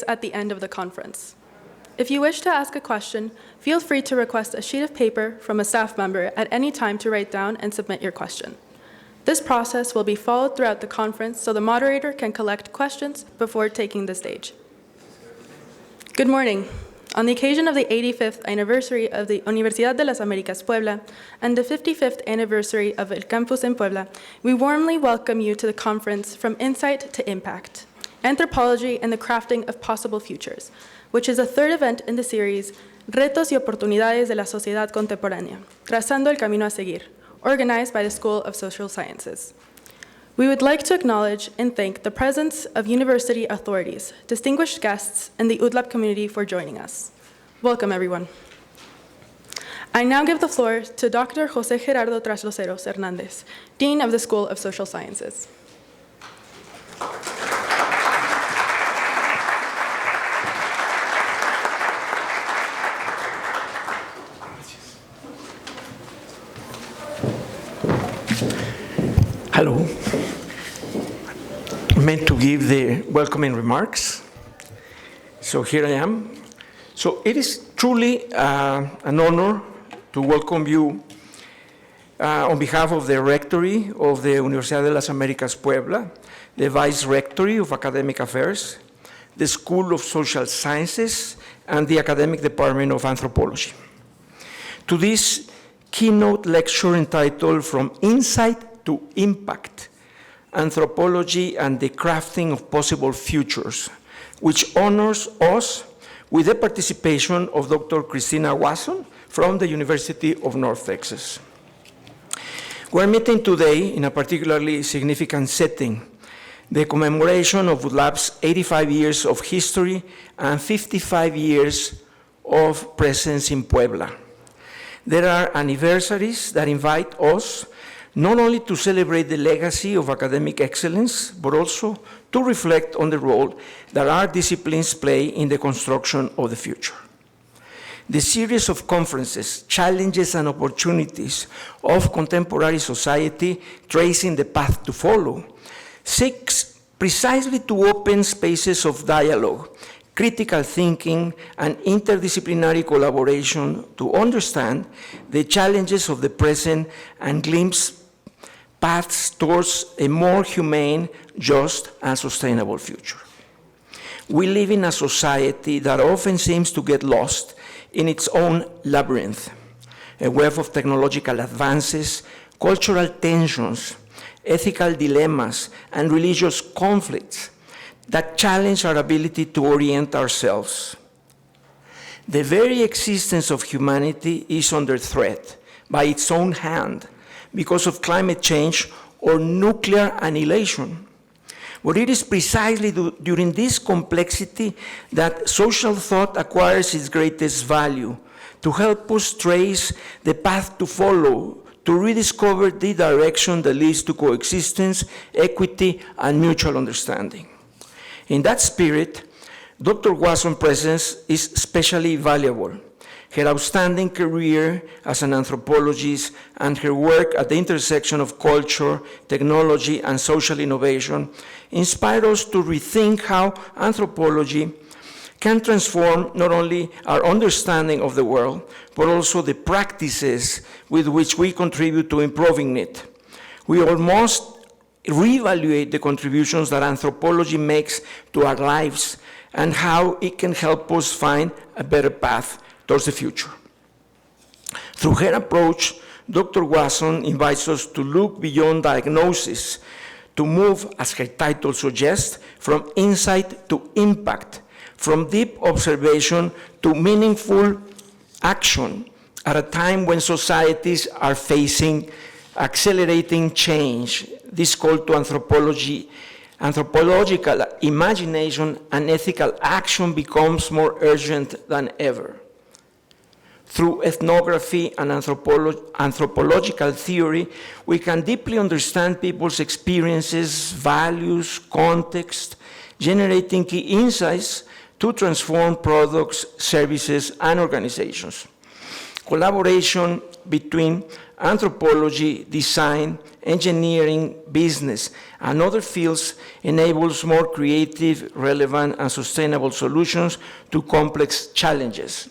at the end of the conference. If you wish to ask a question, feel free to request a sheet of paper from a staff member at any time to write down and submit your question. This process will be followed throughout the conference so the moderator can collect questions before taking the stage. Good morning. On the occasion of the 85th anniversary of the Universidad de las Américas Puebla and the 55th anniversary of El Campus in Puebla, we warmly welcome you to the conference From Insight to Impact, Anthropology and the Crafting of Possible Futures, which is a third event in the series Retos y Oportunidades de la Sociedad Contemporánea, Trazando el Camino a Seguir, organized by the School of Social Sciences. We would like to acknowledge and thank the presence of university authorities, distinguished guests, and the UDLAP community for joining us. Welcome, everyone. I now give the floor to Dr. José Gerardo Trasloceros Hernández, Dean of the School of Social Sciences. Hello. I'm meant to give the welcoming remarks. So here I am. So it is truly an honor to welcome you on behalf of the Rectory of the Universidad de las Américas Puebla, the Vice Rectory of Academic Affairs, the School of Social Sciences, and the Academic Department of Anthropology, to this keynote lecture entitled From Insight to Impact, Anthropology and the Crafting of Possible Futures, which honors us with the participation of Dr. Christina Wasson from the University of North Texas. We're meeting today in a particularly significant setting, the commemoration of UDLAP's 85 years of history and 55 years of presence in Puebla. There are anniversaries that invite us not only to celebrate the legacy of academic excellence, but also to reflect on the role that our disciplines play in the construction of the future. The series of conferences, Challenges and Opportunities of Contemporary Society, Tracing the Path to Follow, seeks precisely to open spaces of dialogue, critical thinking, and interdisciplinary collaboration to understand the challenges of the present and glimpse paths towards a more humane, just, and sustainable future. We live in a society that often seems to get lost in its own labyrinth, a web of technological advances, cultural tensions, ethical dilemmas, and religious conflicts that challenge our ability to orient ourselves. The very existence of humanity is under threat by its own hand because of climate change or nuclear annihilation. But it is precisely during this complexity that social thought acquires its greatest value, to help us trace the path to follow, to rediscover the direction that leads to coexistence, equity, and mutual understanding. In that spirit, Dr. Wasson's presence is especially valuable. Her outstanding career as an anthropologist and her work at the intersection of culture, technology, and social innovation inspire us to rethink how anthropology can transform not only our understanding of the world, but also the practices with which we contribute to improving it. We all must reevaluate the contributions that anthropology makes to our lives and how it can help us find a better path towards the future. Through her approach, Dr. Wasson invites us to look beyond diagnosis, to move, as her title suggests, from insight to impact, from deep observation to meaningful action at a time when societies are facing accelerating change. This call to anthropological imagination and ethical action becomes more urgent than ever. Through ethnography and anthropological theory, we can deeply understand people's experiences, values, context, generating key insights to transform products, services, and organizations. Collaboration between anthropology, design, engineering, business, and other fields enables more creative, relevant, and sustainable solutions to complex challenges.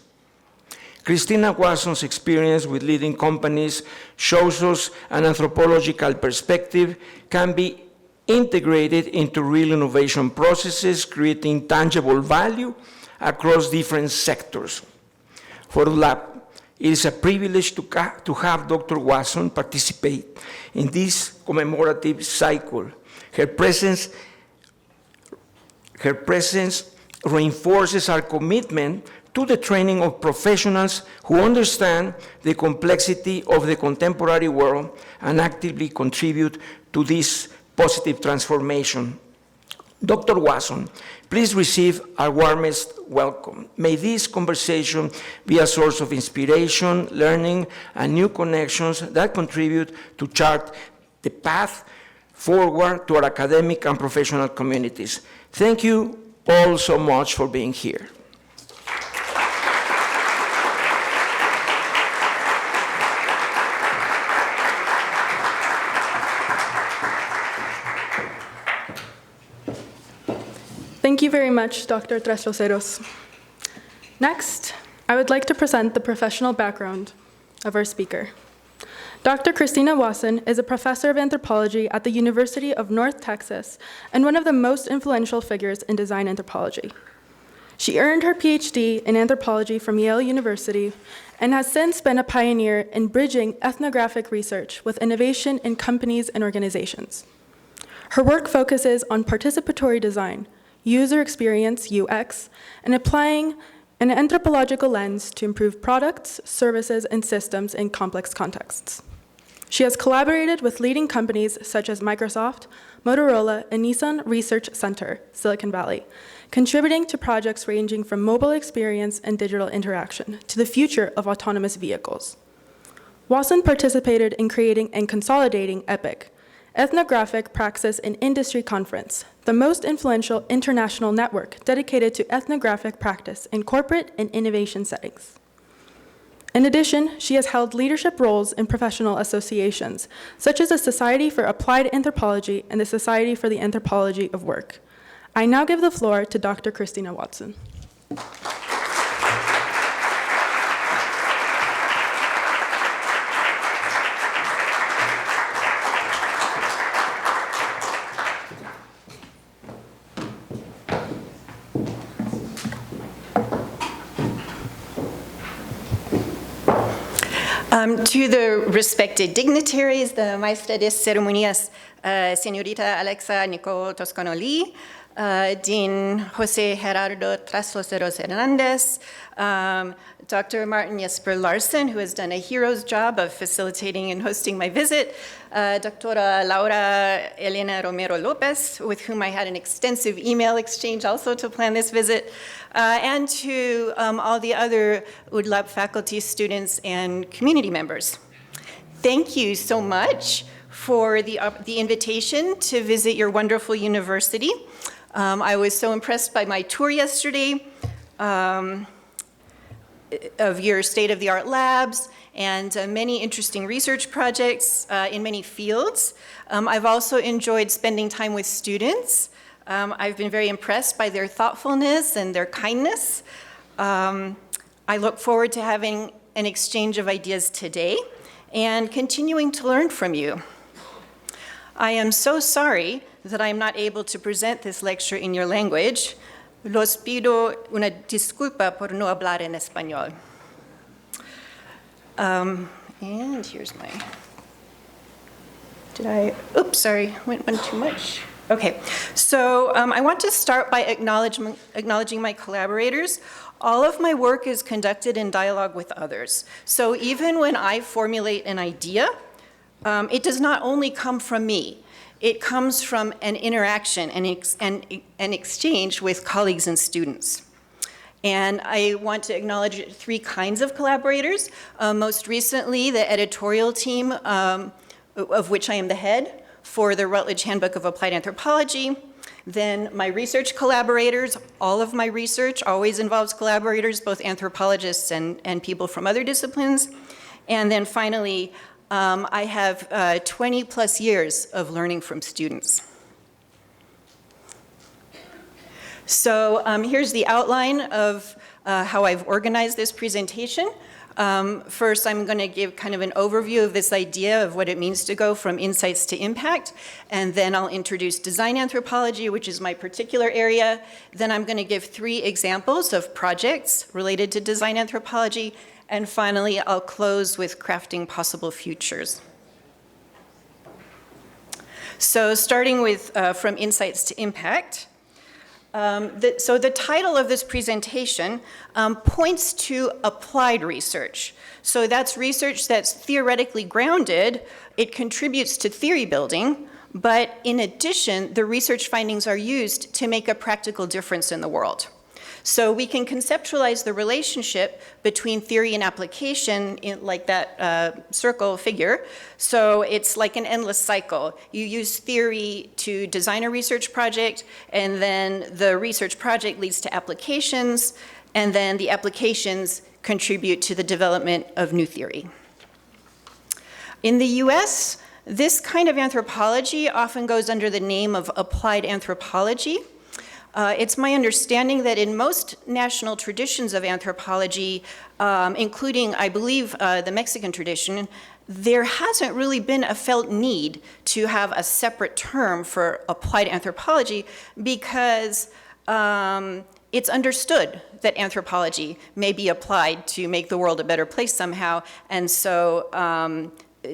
Christina Wasson's experience with leading companies shows us an anthropological perspective can be integrated into real innovation processes, creating tangible value across different sectors. For the lab, it is a privilege to have Dr. Wasson participate in this commemorative cycle. Her presence reinforces our commitment to the training of professionals who understand the complexity of the contemporary world and actively contribute to this positive transformation. Dr. Wasson, please receive our warmest welcome. May this conversation be a source of inspiration, learning, and new connections that contribute to chart the path forward to our academic and professional communities. Thank you all so much for being here. Thank you very much, Dr. Tres Roseros. Next, I would like to present the professional background of our speaker. Dr. Christina Wasson is a professor of anthropology at the University of North Texas and one of the most influential figures in design anthropology. She earned her PhD in anthropology from Yale University and has since been a pioneer in bridging ethnographic research with innovation in companies and organizations. Her work focuses on participatory design, user experience, UX, and applying an anthropological lens to improve products, services, and systems in complex contexts. She has collaborated with leading companies such as Microsoft, Motorola, and Nissan Research Center, Silicon Valley, contributing to projects ranging from mobile experience and digital interaction to the future of autonomous vehicles. Wasson participated in creating and consolidating EPIC, Ethnographic Praxis and Industry Conference, the most influential international network dedicated to ethnographic practice in corporate and innovation settings. In addition, she has held leadership roles in professional associations, such as the Society for Applied Anthropology and the Society for the Anthropology of Work. I now give the floor to Dr. Christina Wasson. To the respected dignitaries, the Maestra de Ceremonias, Señorita Alexa Nicole Toscano-Lee, Dean Jose Gerardo Trasloceros Hernandez, Dr. Martin Jesper Larsen, who has done a hero's job of facilitating and hosting my visit, Dr. Laura Elena Romero Lopez, with whom I had an extensive email exchange also to plan this visit, and to all the other UDLAB faculty, students, and community members. Thank you so much for the invitation to visit your wonderful university. I was so impressed by my tour yesterday of your state-of-the-art labs and many interesting research projects in many fields. I've also enjoyed spending time with students. I've been very impressed by their thoughtfulness and their kindness. I look forward to having an exchange of ideas today and continuing to learn from you. I am so sorry that I'm not able to present this lecture in your language. Los pido una disculpa por no hablar en español. And here's my, oops, sorry, went one too much. Okay, so I want to start by acknowledging my collaborators. All of my work is conducted in dialogue with others. So even when I formulate an idea, it does not only come from me. It comes from an interaction and an exchange with colleagues and students. And I want to acknowledge three kinds of collaborators. Most recently, the editorial team, of which I am the head, for the Routledge Handbook of Applied Anthropology. Then my research collaborators. All of my research always involves collaborators, both anthropologists and people from other disciplines. And then finally, I have 20 plus years of learning from students. So here's the outline of how I've organized this presentation. First, I'm going to give kind of an overview of this idea of what it means to go from insights to impact, and then I'll introduce design anthropology, which is my particular area. Then I'm going to give 3 examples of projects related to design anthropology, and finally, I'll close with crafting possible futures. So starting with from insights to impact. So the title of this presentation points to applied research. So that's research that's theoretically grounded. It contributes to theory building, but in addition, the research findings are used to make a practical difference in the world. So we can conceptualize the relationship between theory and application in like that circle figure. So it's like an endless cycle. You use theory to design a research project, and then the research project leads to applications, and then the applications contribute to the development of new theory. In the US, this kind of anthropology often goes under the name of applied anthropology. It's my understanding that in most national traditions of anthropology, including, I believe, the Mexican tradition, there hasn't really been a felt need to have a separate term for applied anthropology because it's understood that anthropology may be applied to make the world a better place somehow, and so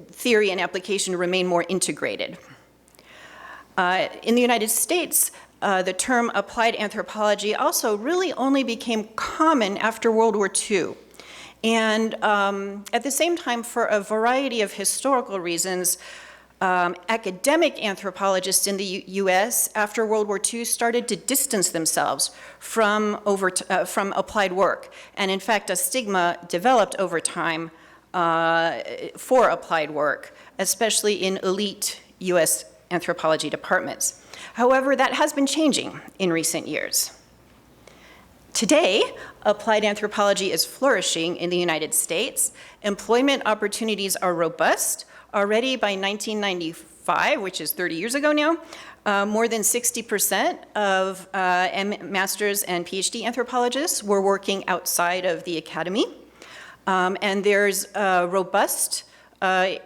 theory and application remain more integrated. In the United States, the term applied anthropology also really only became common after World War II. And at the same time, for a variety of historical reasons, academic anthropologists in the US after World War II started to distance themselves from applied work. And in fact, a stigma developed over time for applied work, especially in elite US anthropology departments. However, that has been changing in recent years. Today, applied anthropology is flourishing in the United States. Employment opportunities are robust. Already by 1995, which is 30 years ago now, more than 60% of master's and PhD anthropologists were working outside of the academy. And there's robust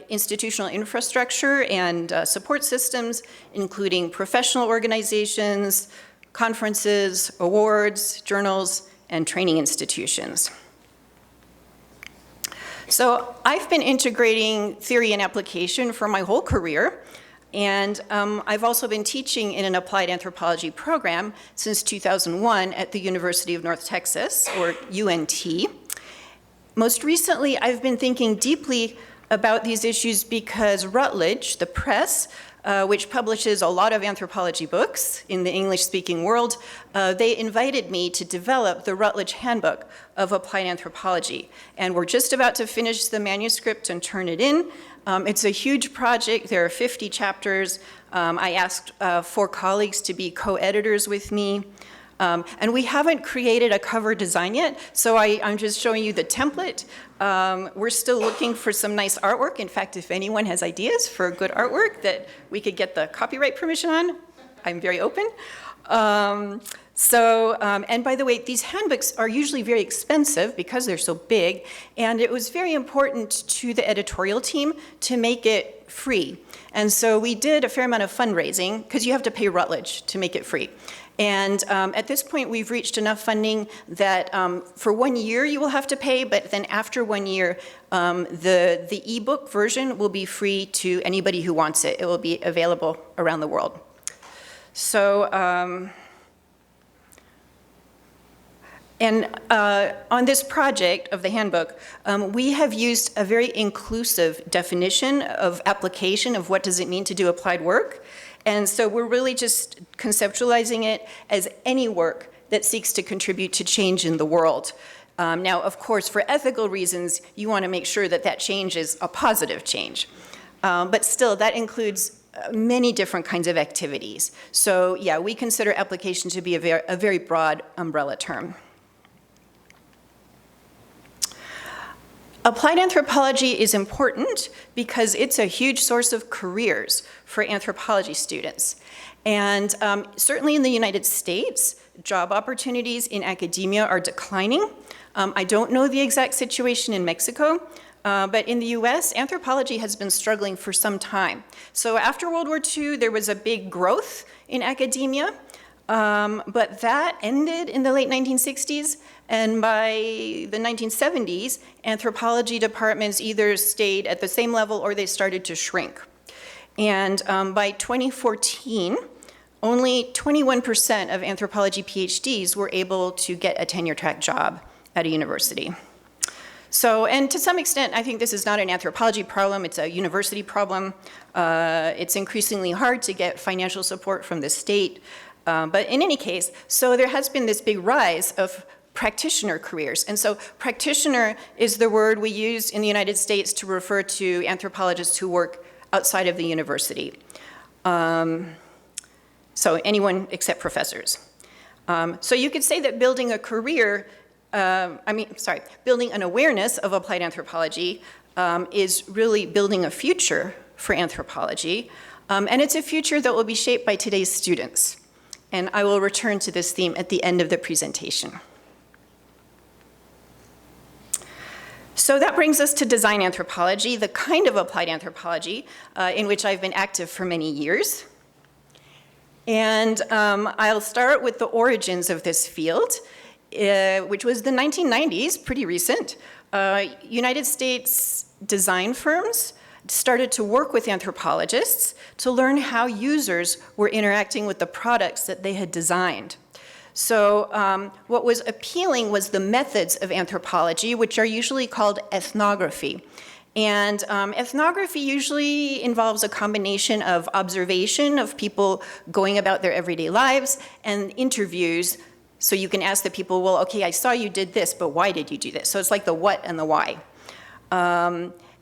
institutional infrastructure and support systems, including professional organizations, conferences, awards, journals, and training institutions. So I've been integrating theory and application for my whole career, and I've also been teaching in an applied anthropology program since 2001 at the University of North Texas, or UNT. Most recently, I've been thinking deeply about these issues because Routledge, the press, which publishes a lot of anthropology books in the English-speaking world, they invited me to develop the Routledge Handbook of Applied Anthropology. And we're just about to finish the manuscript and turn it in. It's a huge project. There are 50 chapters. I asked 4 colleagues to be co-editors with me. And we haven't created a cover design yet, so I'm just showing you the template. We're still looking for some nice artwork. In fact, if anyone has ideas for good artwork that we could get the copyright permission on, I'm very open. And by the way, these handbooks are usually very expensive because they're so big, and it was very important to the editorial team to make it free. And so we did a fair amount of fundraising, because you have to pay Routledge to make it free. And at this point, we've reached enough funding that for 1 year you will have to pay, but then after 1 year, the ebook version will be free to anybody who wants it. It will be available around the world. So, on this project of the handbook, we have used a very inclusive definition of application of what does it mean to do applied work. And so we're really just conceptualizing it as any work that seeks to contribute to change in the world. Now, of course, for ethical reasons, you want to make sure that that change is a positive change. But still, that includes many different kinds of activities. So yeah, we consider application to be a very broad umbrella term. Applied anthropology is important because it's a huge source of careers for anthropology students. And certainly in the United States, job opportunities in academia are declining. I don't know the exact situation in Mexico, but in the US, anthropology has been struggling for some time. So after World War II, there was a big growth in academia, but that ended in the late 1960s, and by the 1970s, anthropology departments either stayed at the same level or they started to shrink. And by 2014, only 21% of anthropology PhDs were able to get a tenure-track job at a university. So, and to some extent, I think this is not an anthropology problem, it's a university problem. It's increasingly hard to get financial support from the state. But in any case, so there has been this big rise of practitioner careers. And so practitioner is the word we use in the United States to refer to anthropologists who work outside of the university. So anyone except professors. So you could say that building a career, building an awareness of applied anthropology is really building a future for anthropology. And it's a future that will be shaped by today's students. And I will return to this theme at the end of the presentation. So that brings us to design anthropology, the kind of applied anthropology in which I've been active for many years. And I'll start with the origins of this field, which was the 1990s, pretty recent. United States design firms started to work with anthropologists to learn how users were interacting with the products that they had designed. So what was appealing was the methods of anthropology, which are usually called ethnography. And ethnography usually involves a combination of observation of people going about their everyday lives and interviews. So you can ask the people, well, okay, I saw you did this, but why did you do this? So it's like the what and the why.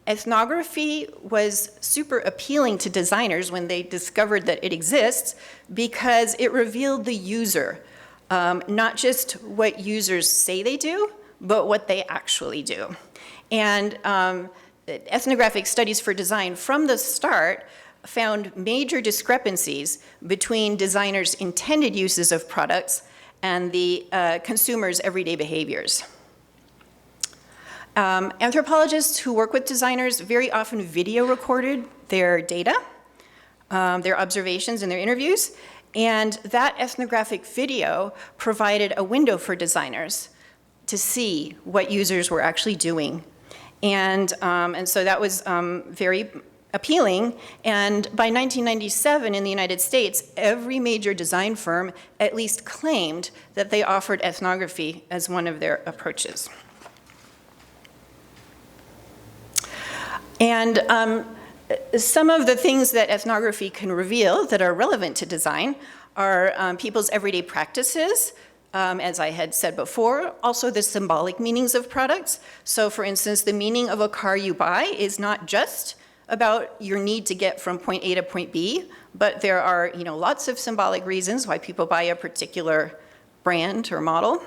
Ethnography was super appealing to designers when they discovered that it exists because it revealed the user. Not just what users say they do, but what they actually do. And ethnographic studies for design from the start found major discrepancies between designers' intended uses of products and the consumers' everyday behaviors. Anthropologists who work with designers very often video recorded their data, their observations and their interviews. And that ethnographic video provided a window for designers to see what users were actually doing. And so that was very appealing. And by 1997 in the United States, every major design firm at least claimed that they offered ethnography as one of their approaches. And some of the things that ethnography can reveal that are relevant to design are people's everyday practices, as I had said before, also the symbolic meanings of products. So for instance, the meaning of a car you buy is not just about your need to get from point A to point B, but there are lots of symbolic reasons why people buy a particular brand or model.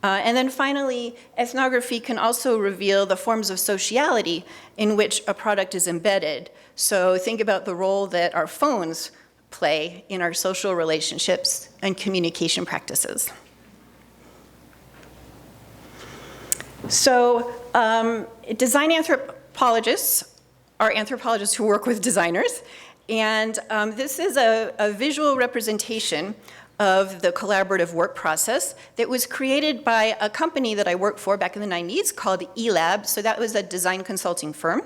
And then finally, ethnography can also reveal the forms of sociality in which a product is embedded. So think about the role that our phones play in our social relationships and communication practices. So design anthropologists are anthropologists who work with designers. And this is a visual representation of the collaborative work process that was created by a company that I worked for back in the 90s called eLab. So that was a design consulting firm.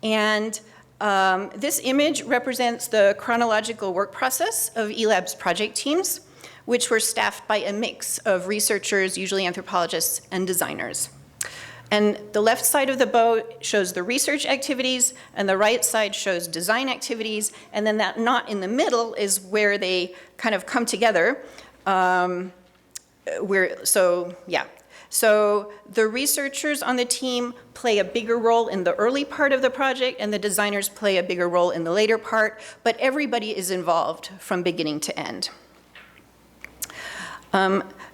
And this image represents the chronological work process of eLab's project teams, which were staffed by a mix of researchers, usually anthropologists, and designers. And the left side of the bow shows the research activities, and the right side shows design activities, and then that knot in the middle is where they kind of come together. So the researchers on the team play a bigger role in the early part of the project, and the designers play a bigger role in the later part, but everybody is involved from beginning to end.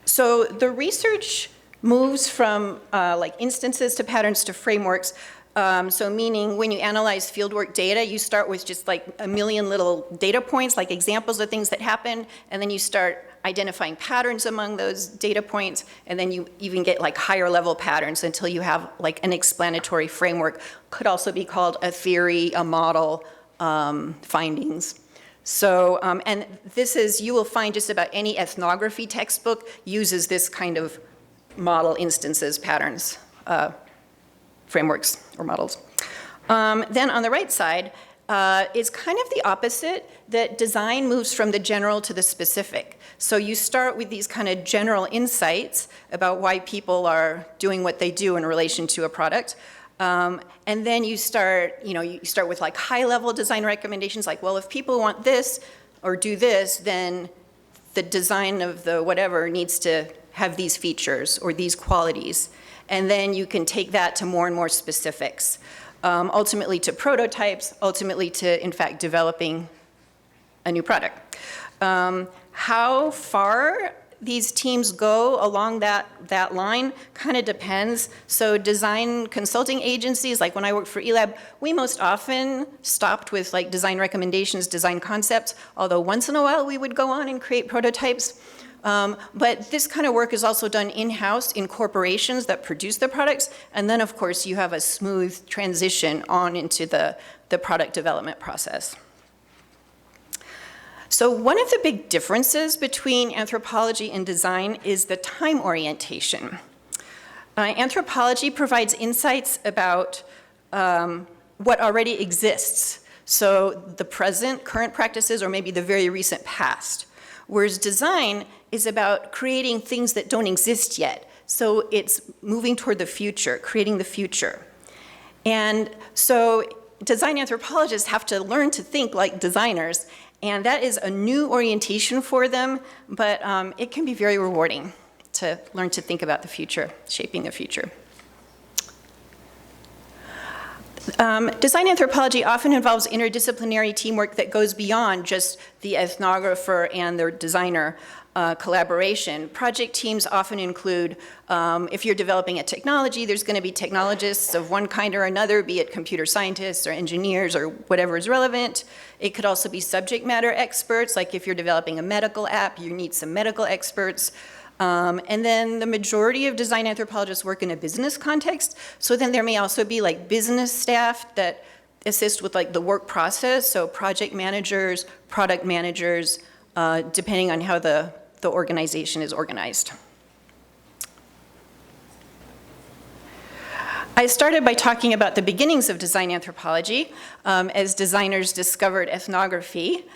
So the research moves from like instances to patterns to frameworks. So meaning when you analyze fieldwork data, you start with just like a million little data points, like examples of things that happen, and then you start identifying patterns among those data points, and then you even get like higher level patterns until you have like an explanatory framework. Could also be called a theory, a model, findings. So, and this is, you will find just about any ethnography textbook uses this kind of model instances, patterns, frameworks or models. Then on the right side, is kind of the opposite, that design moves from the general to the specific. So you start with these kind of general insights about why people are doing what they do in relation to a product. And then you start with like high-level design recommendations, like, well, if people want this or do this, then the design of the whatever needs to have these features or these qualities. And then you can take that to more and more specifics, ultimately to prototypes, ultimately to, in fact, developing a new product. How far these teams go along that line kind of depends. So design consulting agencies, like when I worked for eLab, we most often stopped with like design recommendations, design concepts, although once in a while we would go on and create prototypes. But this kind of work is also done in-house in corporations that produce the products, and then of course you have a smooth transition on into the product development process. So one of the big differences between anthropology and design is the time orientation. Anthropology provides insights about what already exists, so the present, current practices, or maybe the very recent past. Whereas design is about creating things that don't exist yet. So it's moving toward the future, creating the future. And so design anthropologists have to learn to think like designers, and that is a new orientation for them, but it can be very rewarding to learn to think about the future, shaping the future. Design anthropology often involves interdisciplinary teamwork that goes beyond just the ethnographer and their designer collaboration. Project teams often include, if you're developing a technology, there's going to be technologists of one kind or another, be it computer scientists or engineers or whatever is relevant. It could also be subject matter experts, like if you're developing a medical app, you need some medical experts. And then the majority of design anthropologists work in a business context, so then there may also be like business staff that assist with like the work process, so project managers, product managers, depending on how the organization is organized. I started by talking about the beginnings of design anthropology as designers discovered ethnography.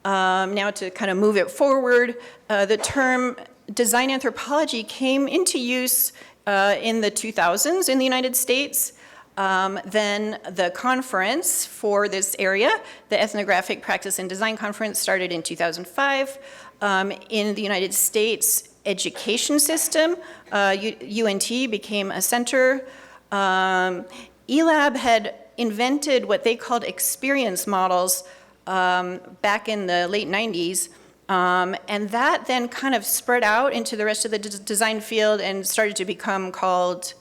Now to kind of move it forward, the term design anthropology came into use in the 2000s in the United States. Then the conference for this area, the Ethnographic Practice and Design Conference, started in 2005. In the United States education system, UNT became a center. eLab had invented what they called experience models back in the late 90s. And that then kind of spread out into the rest of the design field and started to become called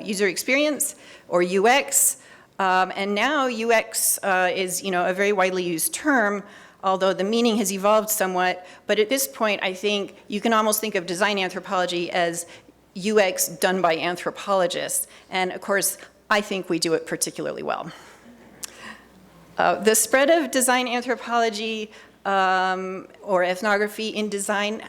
user experience or UX. And now UX is a very widely used term, although the meaning has evolved somewhat. But at this point, I think you can almost think of design anthropology as UX done by anthropologists. And of course, I think we do it particularly well. The spread of design anthropology or ethnography in design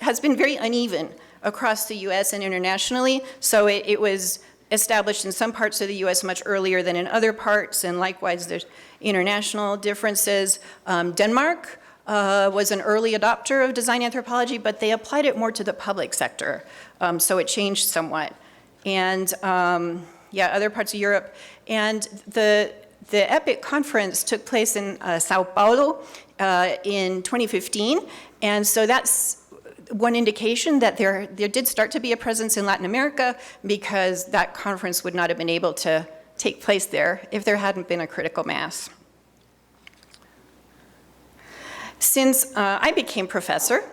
has been very uneven across the US and internationally. So it was established in some parts of the US much earlier than in other parts, and likewise there's international differences. Denmark was an early adopter of design anthropology, but they applied it more to the public sector, so it changed somewhat. And other parts of Europe. And the EPIC conference took place in Sao Paulo in 2015, and so that's one indication that there did start to be a presence in Latin America, because that conference would not have been able to take place there if there hadn't been a critical mass. Since I became professor,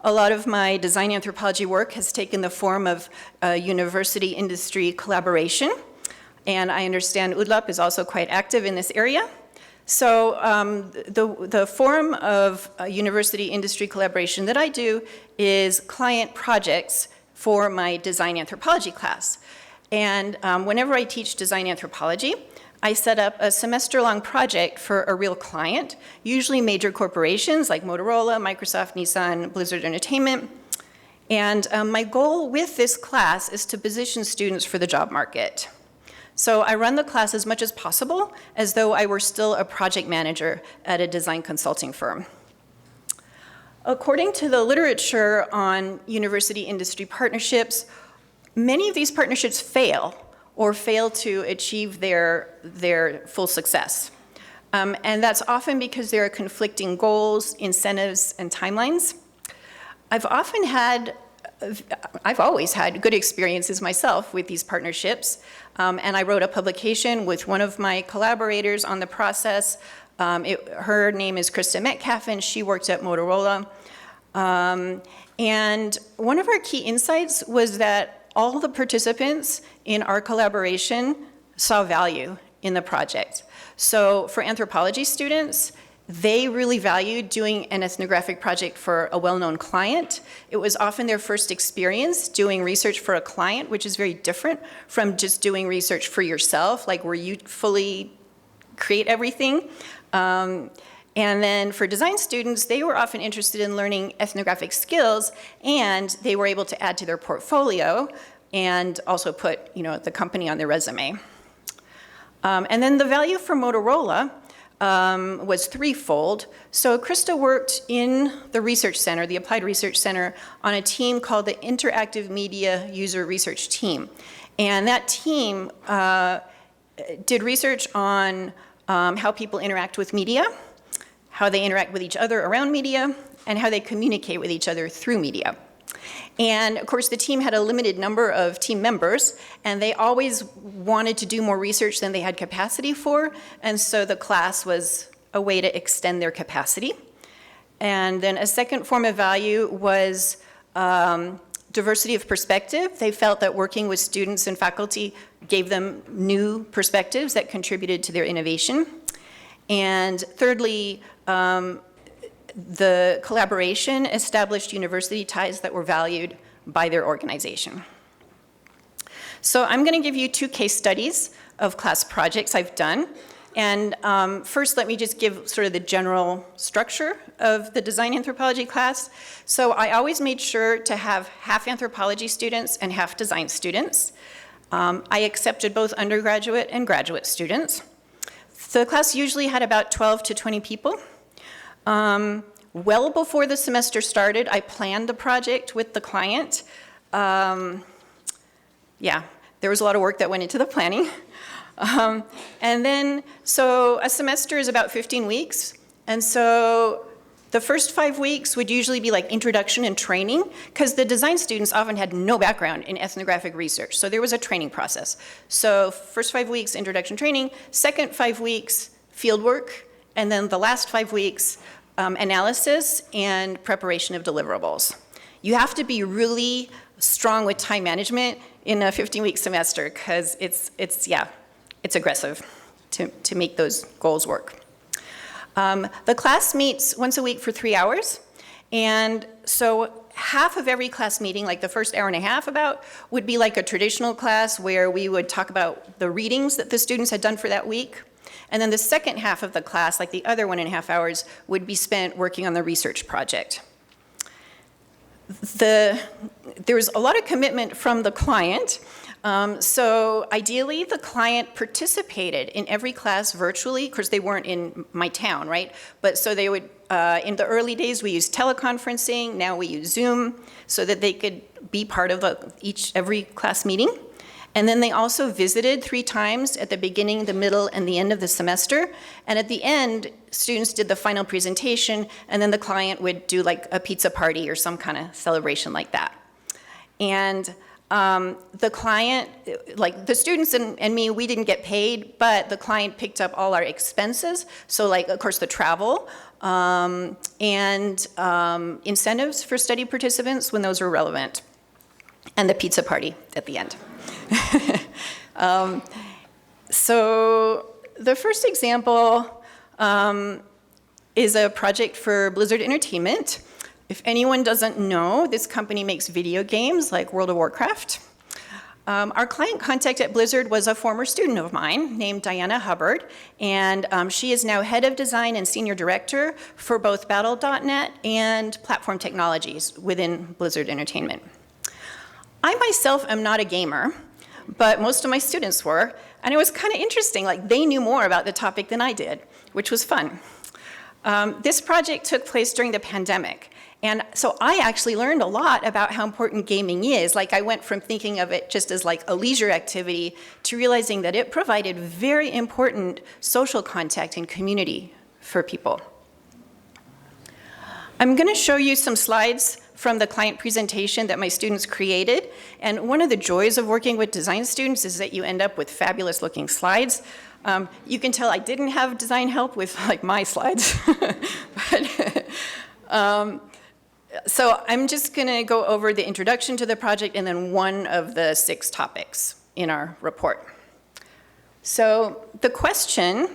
A lot of my design anthropology work has taken the form of university-industry collaboration, and I understand UDLAP is also quite active in this area. So the form of university-industry collaboration that I do is client projects for my design anthropology class. And whenever I teach design anthropology, I set up a semester-long project for a real client, usually major corporations like Motorola, Microsoft, Nissan, Blizzard Entertainment. And my goal with this class is to position students for the job market. So I run the class as much as possible as though I were still a project manager at a design consulting firm. According to the literature on university-industry partnerships, many of these partnerships fail or fail to achieve their full success. And that's often because there are conflicting goals, incentives, and timelines. I've always had good experiences myself with these partnerships, and I wrote a publication with one of my collaborators on the process. Her name is Krista Metcalf, and she worked at Motorola. And one of our key insights was that all the participants in our collaboration saw value in the project. So for anthropology students, they really valued doing an ethnographic project for a well-known client. It was often their first experience doing research for a client, which is very different from just doing research for yourself, like where you fully create everything. And then for design students, they were often interested in learning ethnographic skills, and they were able to add to their portfolio and also put, the company on their resume. And then the value for Motorola was threefold. So Krista worked in the research center, the Applied Research Center, on a team called the Interactive Media User Research Team. And that team did research on how people interact with media, how they interact with each other around media, and how they communicate with each other through media. And of course, the team had a limited number of team members, and they always wanted to do more research than they had capacity for, and so the class was a way to extend their capacity. And then a second form of value was diversity of perspective. They felt that working with students and faculty gave them new perspectives that contributed to their innovation. And thirdly, the collaboration established university ties that were valued by their organization. So I'm going to give you 2 case studies of class projects I've done. And first, let me just give sort of the general structure of the design anthropology class. So I always made sure to have half anthropology students and half design students. I accepted both undergraduate and graduate students. The class usually had about 12 to 20 people. Well before the semester started, I planned the project with the client. There was a lot of work that went into the planning. And then, so a semester is about 15 weeks. And so the first 5 weeks would usually be like introduction and training, because the design students often had no background in ethnographic research. So there was a training process. So first 5 weeks, introduction training, second 5 weeks, field work, and then the last 5 weeks, analysis and preparation of deliverables. You have to be really strong with time management in a 15-week semester, because it's aggressive to make those goals work. The class meets once a week for 3 hours, and so half of every class meeting, like the first hour and a half would be like a traditional class where we would talk about the readings that the students had done for that week. And then the second half of the class, like the other 1.5 hours, would be spent working on the research project. There was a lot of commitment from the client. So ideally, the client participated in every class virtually. Of course, they weren't in my town, right? But so they would, in the early days, we used teleconferencing. Now we use Zoom so that they could be part of every class meeting. And then they also visited 3 times at the beginning, the middle, and the end of the semester. And at the end, students did the final presentation, and then the client would do like a pizza party or some kind of celebration like that. And the client, like the students and me, we didn't get paid, but the client picked up all our expenses. So like, of course, the travel, and incentives for study participants when those were relevant, and the pizza party at the end. So the first example is a project for Blizzard Entertainment. If anyone doesn't know, this company makes video games like World of Warcraft. Our client contact at Blizzard was a former student of mine named Diana Hubbard, and she is now head of design and senior director for both Battle.net and platform technologies within Blizzard Entertainment. I myself am not a gamer, but most of my students were, and it was kind of interesting, like they knew more about the topic than I did, which was fun. This project took place during the pandemic, and so I actually learned a lot about how important gaming is. Like I went from thinking of it just as like a leisure activity to realizing that it provided very important social contact and community for people. I'm going to show you some slides from the client presentation that my students created. And one of the joys of working with design students is that you end up with fabulous looking slides. You can tell I didn't have design help with like my slides. So I'm just going to go over the introduction to the project and then one of the 6 topics in our report. So the question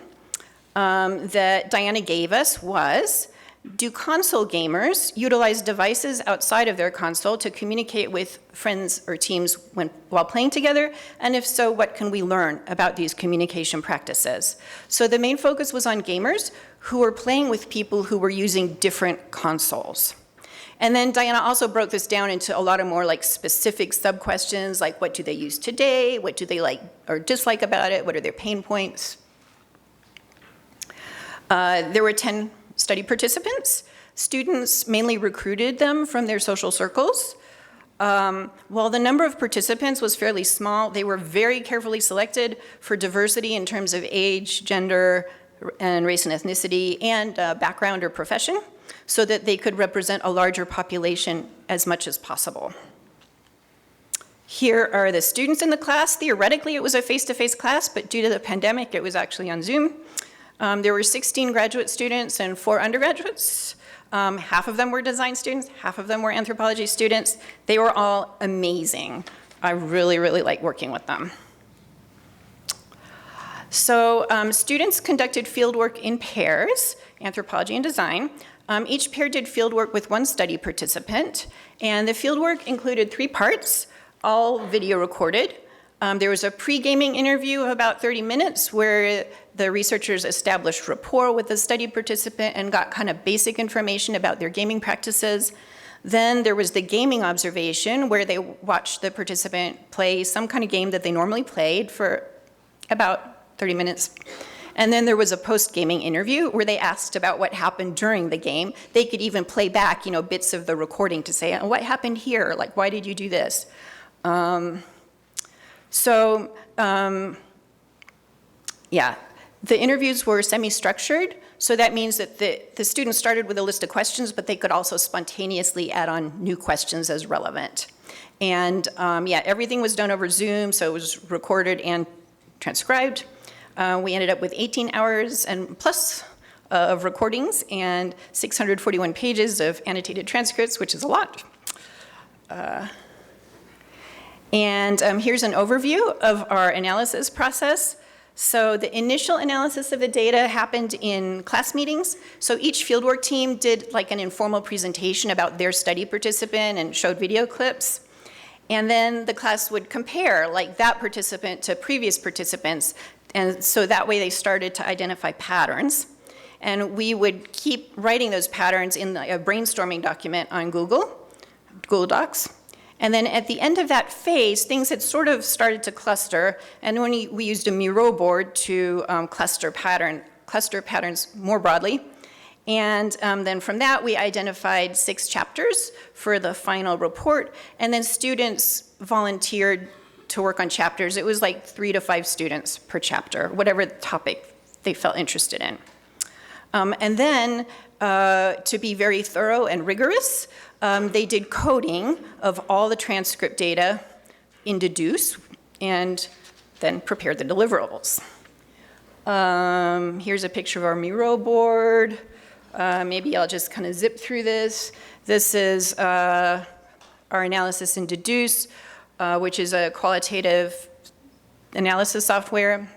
that Diana gave us was, do console gamers utilize devices outside of their console to communicate with friends or teams while playing together? And if so, what can we learn about these communication practices? So the main focus was on gamers who were playing with people who were using different consoles. And then Diana also broke this down into a lot of more like specific sub-questions, like what do they use today? What do they like or dislike about it? What are their pain points? There were 10 study participants. Students mainly recruited them from their social circles. While the number of participants was fairly small, they were very carefully selected for diversity in terms of age, gender, and race and ethnicity, and background or profession, so that they could represent a larger population as much as possible. Here are the students in the class. Theoretically, it was a face-to-face class, but due to the pandemic, it was actually on Zoom. There were 16 graduate students and 4 undergraduates. Half of them were design students, half of them were anthropology students. They were all amazing. I really, really liked working with them. So students conducted fieldwork in pairs, anthropology and design. Each pair did fieldwork with 1 study participant, and the fieldwork included 3 parts, all video recorded. There was a pre-gaming interview of about 30 minutes where the researchers established rapport with the study participant and got kind of basic information about their gaming practices. Then there was the gaming observation where they watched the participant play some kind of game that they normally played for about 30 minutes. And then there was a post-gaming interview where they asked about what happened during the game. They could even play back, bits of the recording to say, what happened here? Like, why did you do this? The interviews were semi-structured, so that means that the students started with a list of questions, but they could also spontaneously add on new questions as relevant. And everything was done over Zoom, so it was recorded and transcribed. We ended up with 18 hours and plus of recordings and 641 pages of annotated transcripts, which is a lot. Here's an overview of our analysis process. So the initial analysis of the data happened in class meetings. So each fieldwork team did like an informal presentation about their study participant and showed video clips. And then the class would compare like that participant to previous participants. And so that way they started to identify patterns. And we would keep writing those patterns in a brainstorming document on Google Docs. And then at the end of that phase, things had sort of started to cluster, and when we used a Miro board to cluster patterns more broadly. And then from that, we identified 6 chapters for the final report, and then students volunteered to work on chapters. It was like 3 to 5 students per chapter, whatever topic they felt interested in. And then, to be very thorough and rigorous, they did coding of all the transcript data in Deduce and then prepared the deliverables. Here's a picture of our Miro board. Maybe I'll just kind of zip through this. This is our analysis in Deduce, which is a qualitative analysis software.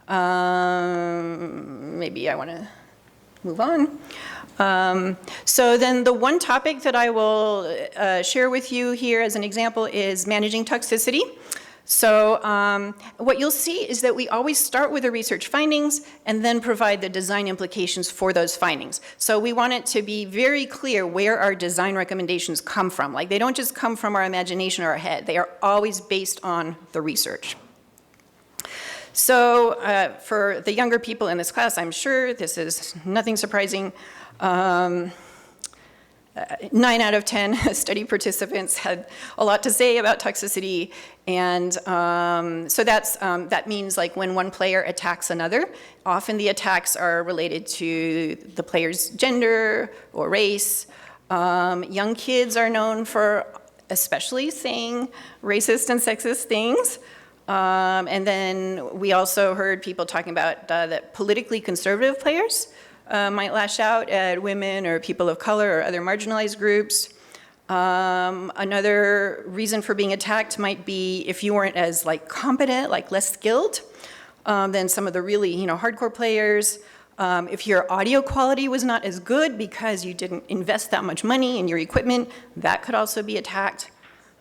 Maybe I want to move on. So then the one topic that I will share with you here as an example is managing toxicity. So what you'll see is that we always start with the research findings and then provide the design implications for those findings. So we want it to be very clear where our design recommendations come from. Like, they don't just come from our imagination or our head. They are always based on the research. So for the younger people in this class, I'm sure this is nothing surprising. 9 out of 10 study participants had a lot to say about toxicity, and so that means, like, when one player attacks another, often the attacks are related to the player's gender or race. Young kids are known for especially saying racist and sexist things. And then we also heard people talking about that politically conservative players might lash out at women or people of color or other marginalized groups. Another reason for being attacked might be if you weren't as, like, competent, like less skilled than some of the really, hardcore players. If your audio quality was not as good because you didn't invest that much money in your equipment, that could also be attacked.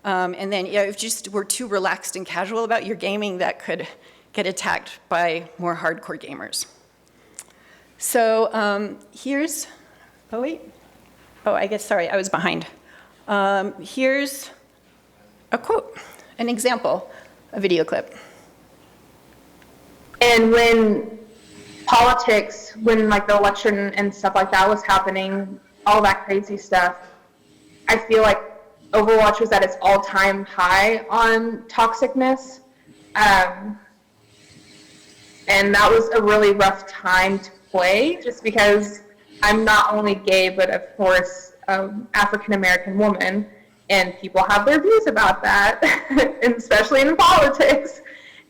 And then, if you just were too relaxed and casual about your gaming, that could get attacked by more hardcore gamers. So here's, sorry, I was behind. Here's a quote, an example, a video clip. And when politics, when, like, the election and stuff like that was happening, all that crazy stuff, I feel like Overwatch was at its all-time high on toxicness. And that was a really rough time to play, just because I'm not only gay, but of course, African-American woman, and people have their views about that, and especially in politics.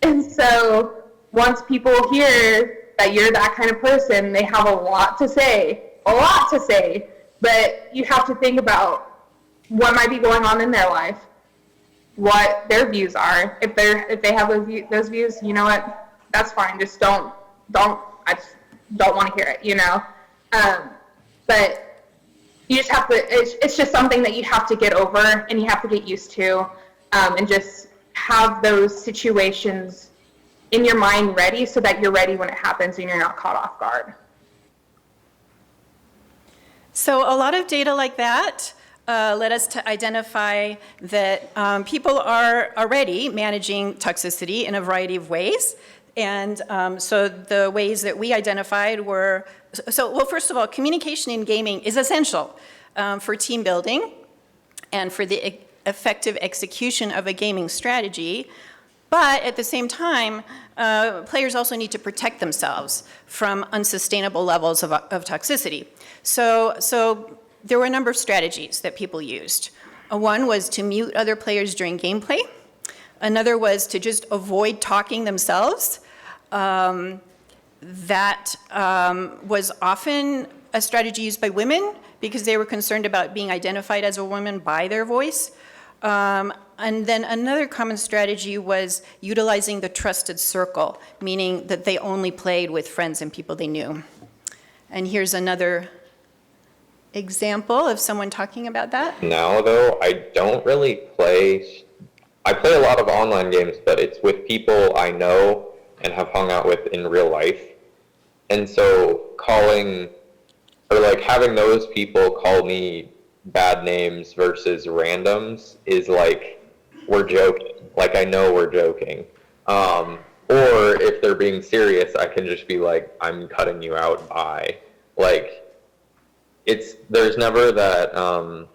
And so once people hear that you're that kind of person, they have a lot to say, but you have to think about what might be going on in their life, what their views are. If they have those views, you know what, that's fine. Just I just don't want to hear it, But you just have to, it's just something that you have to get over and you have to get used to, and just have those situations in your mind ready so that you're ready when it happens and you're not caught off guard. So a lot of data like that led us to identify that people are already managing toxicity in a variety of ways. And so the ways that we identified were, well, first of all, communication in gaming is essential for team building and for the effective execution of a gaming strategy. But at the same time, players also need to protect themselves from unsustainable levels of toxicity. So there were a number of strategies that people used. One was to mute other players during gameplay. Another was to just avoid talking themselves. That was often a strategy used by women because they were concerned about being identified as a woman by their voice. And then another common strategy was utilizing the trusted circle, meaning that they only played with friends and people they knew. And here's another example of someone talking about that. Now, though, I don't really play. I play a lot of online games, but it's with people I know and have hung out with in real life. And so calling, or like having those people call me bad names versus randoms is like, we're joking. Like, I know we're joking. Or if they're being serious, I can just be like, I'm cutting you out, bye. Like, there's never that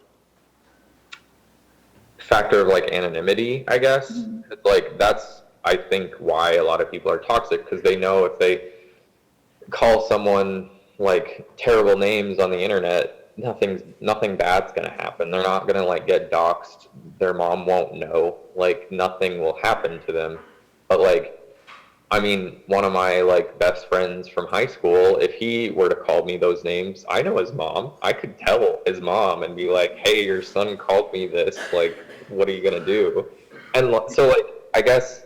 factor of like anonymity, I guess. Mm-hmm. It's like, that's, I think, why a lot of people are toxic, because they know if they call someone like terrible names on the internet, nothing bad's gonna happen. They're not gonna like get doxxed. Their mom won't know. Like, nothing will happen to them. But like, I mean, one of my like best friends from high school, if he were to call me those names, I know his mom. I could tell his mom and be like, "Hey, your son called me this. Like, what are you gonna do?" And so, like, I guess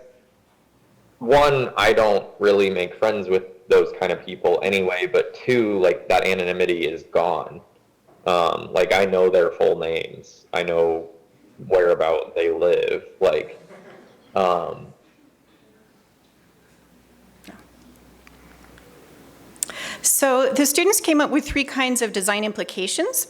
one, I don't really make friends with those kind of people anyway. But two, like, that anonymity is gone. Like, I know their full names. I know whereabout they live. Like, So the students came up with 3 kinds of design implications.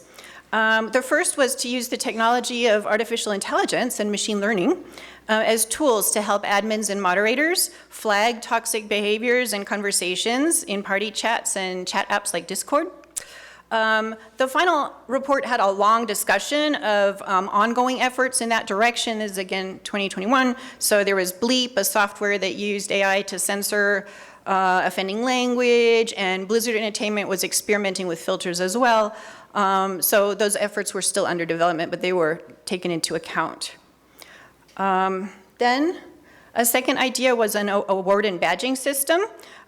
The first was to use the technology of artificial intelligence and machine learning as tools to help admins and moderators flag toxic behaviors and conversations in party chats and chat apps like Discord. The final report had a long discussion of ongoing efforts in that direction. This is again 2021. So there was Bleep, a software that used AI to censor offending language, and Blizzard Entertainment was experimenting with filters as well. So those efforts were still under development, but they were taken into account. Then a second idea was an award and badging system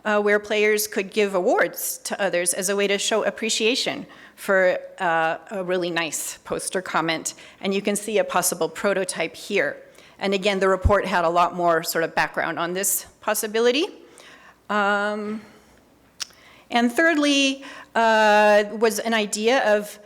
where players could give awards to others as a way to show appreciation for a really nice post or comment. And you can see a possible prototype here. And again, the report had a lot more sort of background on this possibility. And thirdly was an idea of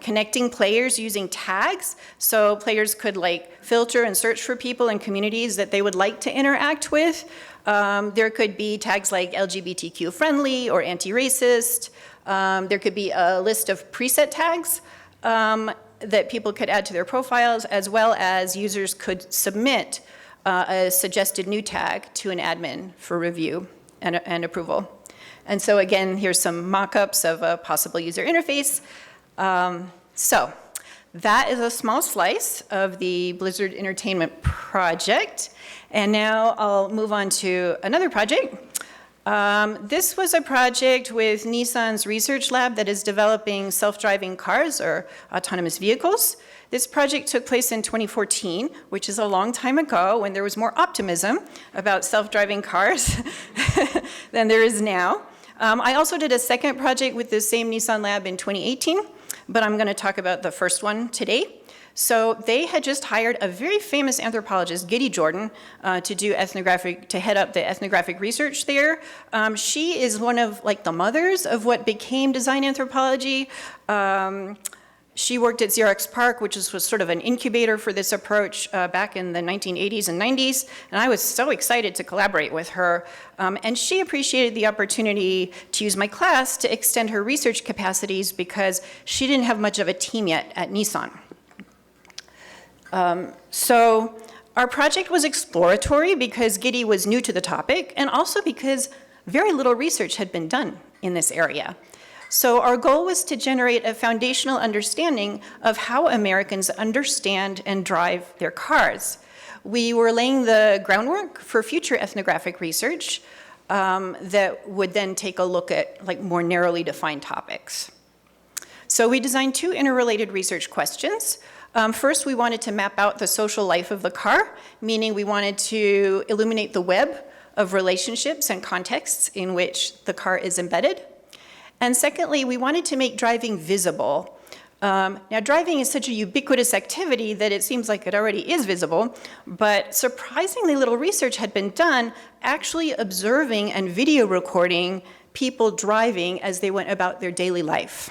connecting players using tags. So players could like filter and search for people in communities that they would like to interact with. There could be tags like LGBTQ friendly or anti-racist. There could be a list of preset tags that people could add to their profiles, as well as users could submit a suggested new tag to an admin for review and approval. And so again, here's some mock-ups of a possible user interface. So that is a small slice of the Blizzard Entertainment project. And now I'll move on to another project. This was a project with Nissan's research lab that is developing self-driving cars or autonomous vehicles. This project took place in 2014, which is a long time ago when there was more optimism about self-driving cars than there is now. I also did a second project with the same Nissan lab in 2018, but I'm going to talk about the first one today. So they had just hired a very famous anthropologist, Giddy Jordan, to head up the ethnographic research there. She is one of like the mothers of what became design anthropology. She worked at Xerox PARC, which was sort of an incubator for this approach back in the 1980s and 90s, and I was so excited to collaborate with her. And she appreciated the opportunity to use my class to extend her research capacities because she didn't have much of a team yet at Nissan. So our project was exploratory because Giddy was new to the topic, and also because very little research had been done in this area. So our goal was to generate a foundational understanding of how Americans understand and drive their cars. We were laying the groundwork for future ethnographic research that would then take a look at like more narrowly defined topics. So we designed 2 interrelated research questions. First, we wanted to map out the social life of the car, meaning we wanted to illuminate the web of relationships and contexts in which the car is embedded. And secondly, we wanted to make driving visible. Now, driving is such a ubiquitous activity that it seems like it already is visible, but surprisingly little research had been done actually observing and video recording people driving as they went about their daily life.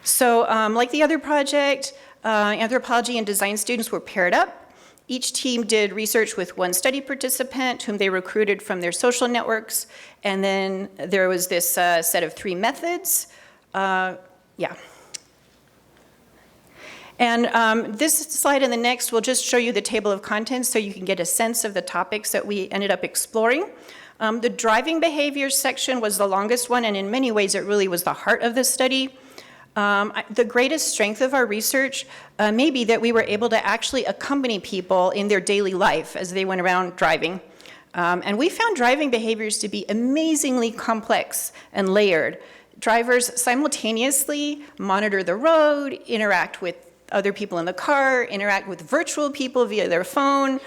So like the other project, anthropology and design students were paired up. Each team did research with one study participant whom they recruited from their social networks. And then there was this set of 3 methods. And this slide and the next will just show you the table of contents so you can get a sense of the topics that we ended up exploring. The driving behaviors section was the longest one, and in many ways it really was the heart of the study. The greatest strength of our research may be that we were able to actually accompany people in their daily life as they went around driving. And we found driving behaviors to be amazingly complex and layered. Drivers simultaneously monitor the road, interact with other people in the car, interact with virtual people via their phone,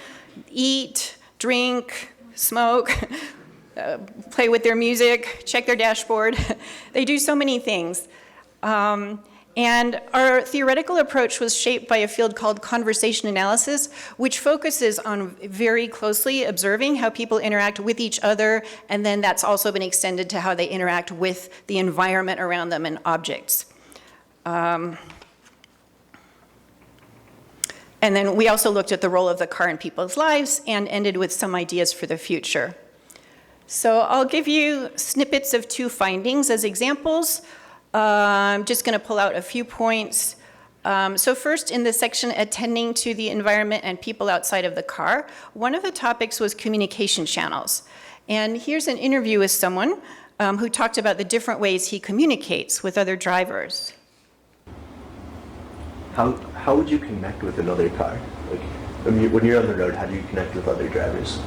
eat, drink, smoke, play with their music, check their dashboard. They do so many things. And our theoretical approach was shaped by a field called conversation analysis, which focuses on very closely observing how people interact with each other, and then that's also been extended to how they interact with the environment around them and objects. And then we also looked at the role of the car in people's lives and ended with some ideas for the future. So I'll give you snippets of 2 findings as examples. I'm just going to pull out a few points. So first, in the section attending to the environment and people outside of the car, one of the topics was communication channels. And here's an interview with someone who talked about the different ways he communicates with other drivers. How would you connect with another car? Like, when you're on the road, how do you connect with other drivers?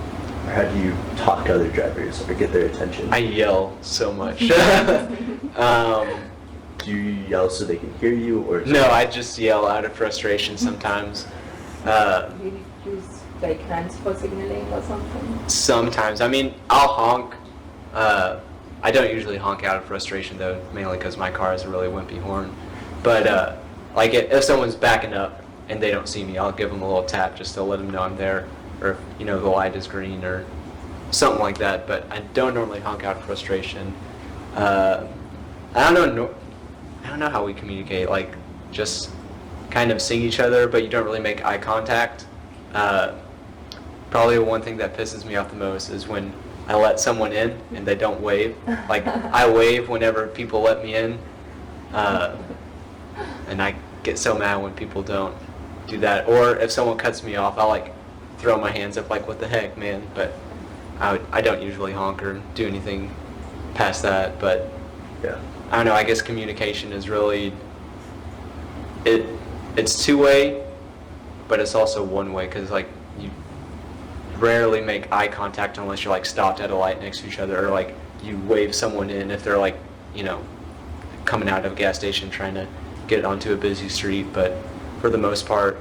Or how do you talk to other drivers or get their attention? I yell so much. Do you yell so they can hear you, or? No, I just yell out of frustration sometimes. Do you use like hands for signaling or something? Sometimes. I mean, I'll honk. I don't usually honk out of frustration though, mainly because my car has a really wimpy horn. But like if someone's backing up and they don't see me, I'll give them a little tap just to let them know I'm there, or if, you know, the light is green or something like that. But I don't normally honk out of frustration. I don't know how we communicate, like just kind of seeing each other, but you don't really make eye contact. Probably one thing that pisses me off the most is when I let someone in and they don't wave. Like I wave whenever people let me in, and I get so mad when people don't do that. Or if someone cuts me off, I'll like throw my hands up like, what the heck, man? But I don't usually honk or do anything past that, but Yeah. I don't know, I guess communication is really, it's two-way, but it's also one-way, because like you rarely make eye contact unless you're like stopped at a light next to each other, or like you wave someone in if they're like, you know, coming out of a gas station trying to get onto a busy street. But for the most part,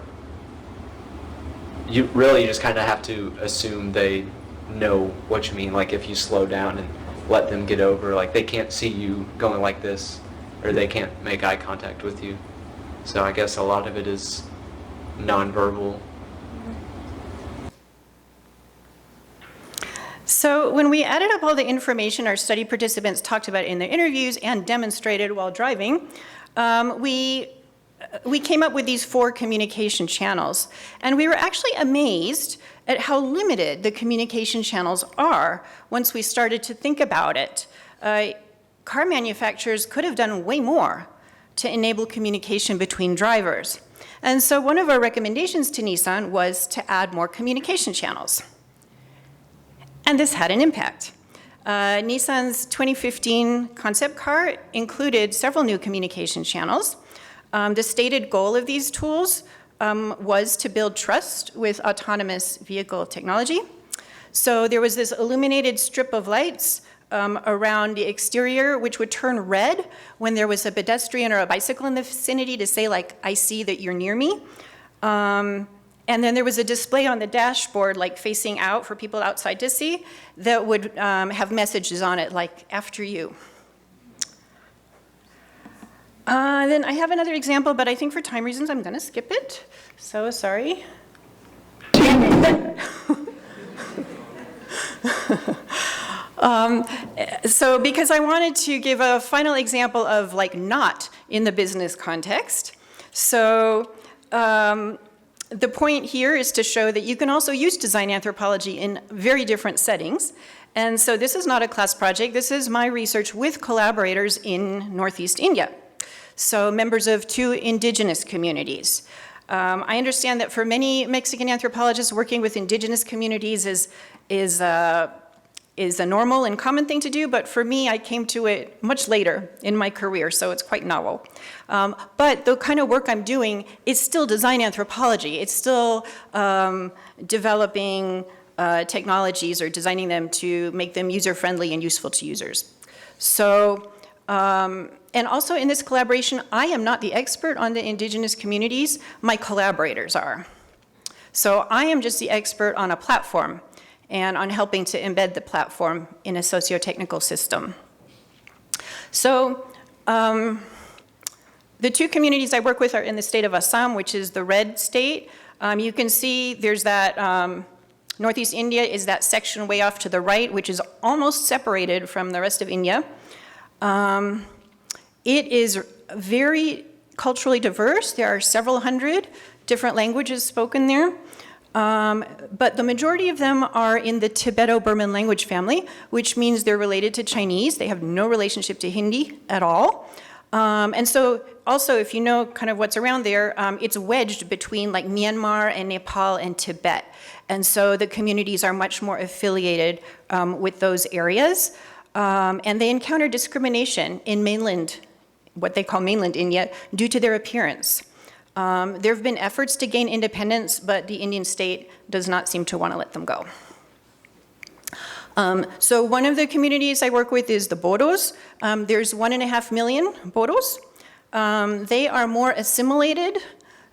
you just kind of have to assume they know what you mean. Like if you slow down and let them get over, like they can't see you going like this, or they can't make eye contact with you. So I guess a lot of it is nonverbal. So when we added up all the information our study participants talked about in their interviews and demonstrated while driving, we came up with these 4 communication channels. And we were actually amazed at how limited the communication channels are once we started to think about it. Car manufacturers could have done way more to enable communication between drivers. And so one of our recommendations to Nissan was to add more communication channels. And this had an impact. Nissan's 2015 concept car included several new communication channels. The stated goal of these tools was to build trust with autonomous vehicle technology. So there was this illuminated strip of lights around the exterior, which would turn red when there was a pedestrian or a bicycle in the vicinity to say, like, I see that you're near me. And then there was a display on the dashboard, like facing out for people outside to see, that would have messages on it, like, after you. Then I have another example, but I think for time reasons I'm going to skip it. So sorry. So because I wanted to give a final example of like not in the business context. So the point here is to show that you can also use design anthropology in very different settings. And so this is not a class project. This is my research with collaborators in Northeast India. So members of 2 indigenous communities. I understand that for many Mexican anthropologists, working with indigenous communities is a normal and common thing to do, but for me, I came to it much later in my career, so it's quite novel. But the kind of work I'm doing is still design anthropology. It's still developing technologies or designing them to make them user-friendly and useful to users. So, and also in this collaboration, I am not the expert on the indigenous communities, my collaborators are. So I am just the expert on a platform. and on helping to embed the platform in a socio-technical system. So the two communities I work with are in the state of Assam, which is the red state. You can see there's that Northeast India is that section way off to the right, which is almost separated from the rest of India. It is very culturally diverse. There are several hundred different languages spoken there. But the majority of them are in the Tibeto-Burman language family, which means they're related to Chinese. They have no relationship to Hindi at all. And so also, if you know kind of what's around there, it's wedged between like Myanmar and Nepal and Tibet. And so the communities are much more affiliated with those areas. And they encounter discrimination in mainland, what they call mainland India, due to their appearance. There have been efforts to gain independence, but the Indian state does not seem to want to let them go. So one of the communities I work with is the Bodos. There's 1.5 million Bodos. They are more assimilated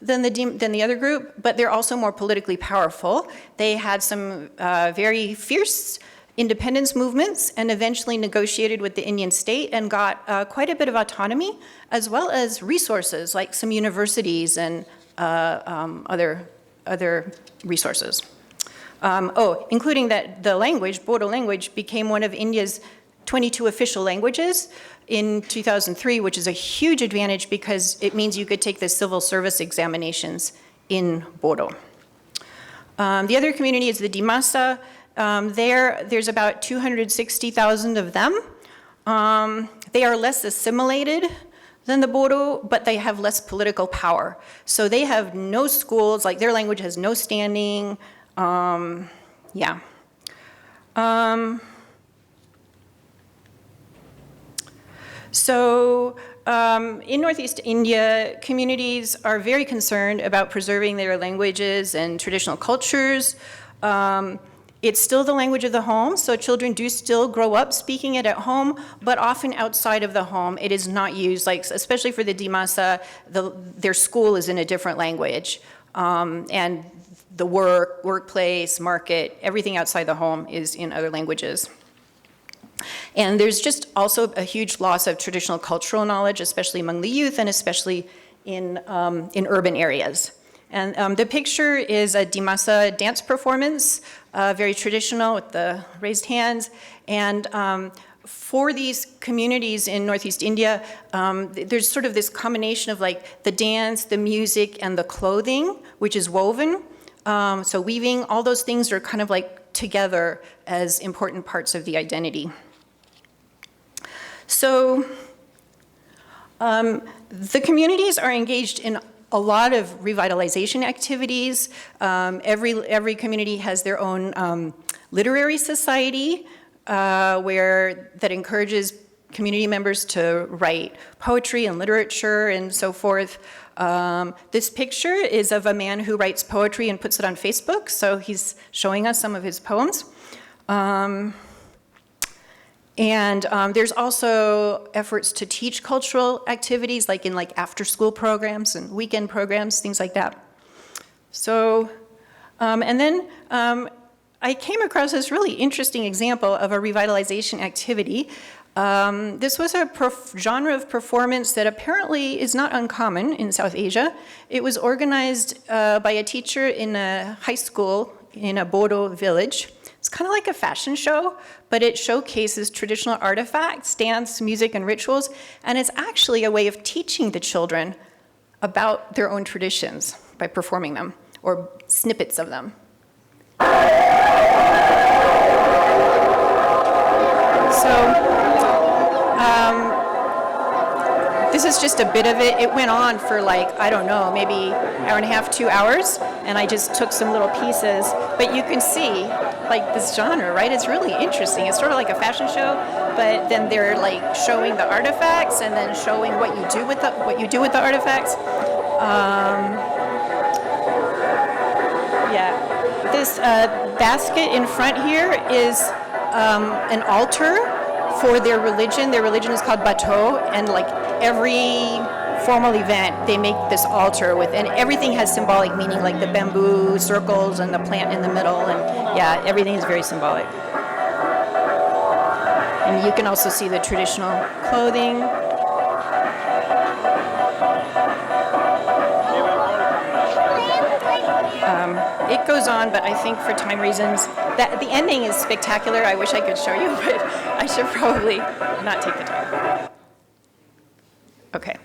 than the other group, but they're also more politically powerful. They had some very fierce independence movements and eventually negotiated with the Indian state and got quite a bit of autonomy, as well as resources like some universities and other resources. Including that the language, Bodo language, became one of India's 22 official languages in 2003, which is a huge advantage because it means you could take the civil service examinations in Bodo. The other community is the Dimasa. There's about 260,000 of them. They are less assimilated than the Bodo, but they have less political power. So they have no schools, like their language has no standing. In Northeast India, communities are very concerned about preserving their languages and traditional cultures. It's still the language of the home, so children do still grow up speaking it at home, but often outside of the home, it is not used, like especially for the Dimasa, their school is in a different language. And the workplace, market, everything outside the home is in other languages. And there's just also a huge loss of traditional cultural knowledge, especially among the youth and especially in urban areas. And the picture is a Dimasa dance performance, very traditional with the raised hands. And for these communities in Northeast India, there's sort of this combination of like the dance, the music, and the clothing, which is woven. So weaving, all those things are kind of like together as important parts of the identity. So the communities are engaged in a lot of revitalization activities. Every community has their own literary society that encourages community members to write poetry and literature and so forth. This picture is of a man who writes poetry and puts it on Facebook, so he's showing us some of his poems. There's also efforts to teach cultural activities, like in after-school programs and weekend programs, things like that. So, I came across this really interesting example of a revitalization activity. This was a genre of performance that apparently is not uncommon in South Asia. It was organized by a teacher in a high school in a Bodo village. It's kind of like a fashion show, but it showcases traditional artifacts, dance, music, and rituals, and it's actually a way of teaching the children about their own traditions by performing them, or snippets of them. This is just a bit of it. It went on for I don't know, maybe hour and a half, 2 hours, and I just took some little pieces. But you can see, this genre, right? It's really interesting. It's sort of like a fashion show, but then they're showing the artifacts and then showing what you do with the artifacts. This basket in front here is an altar for their religion. Their religion is called Bato, and every formal event, they make this altar with, and everything has symbolic meaning, like the bamboo circles and the plant in the middle, and yeah, everything is very symbolic. And you can also see the traditional clothing. It goes on, but I think for time reasons, that the ending is spectacular. I wish I could show you, but I should probably not take the time. Okay.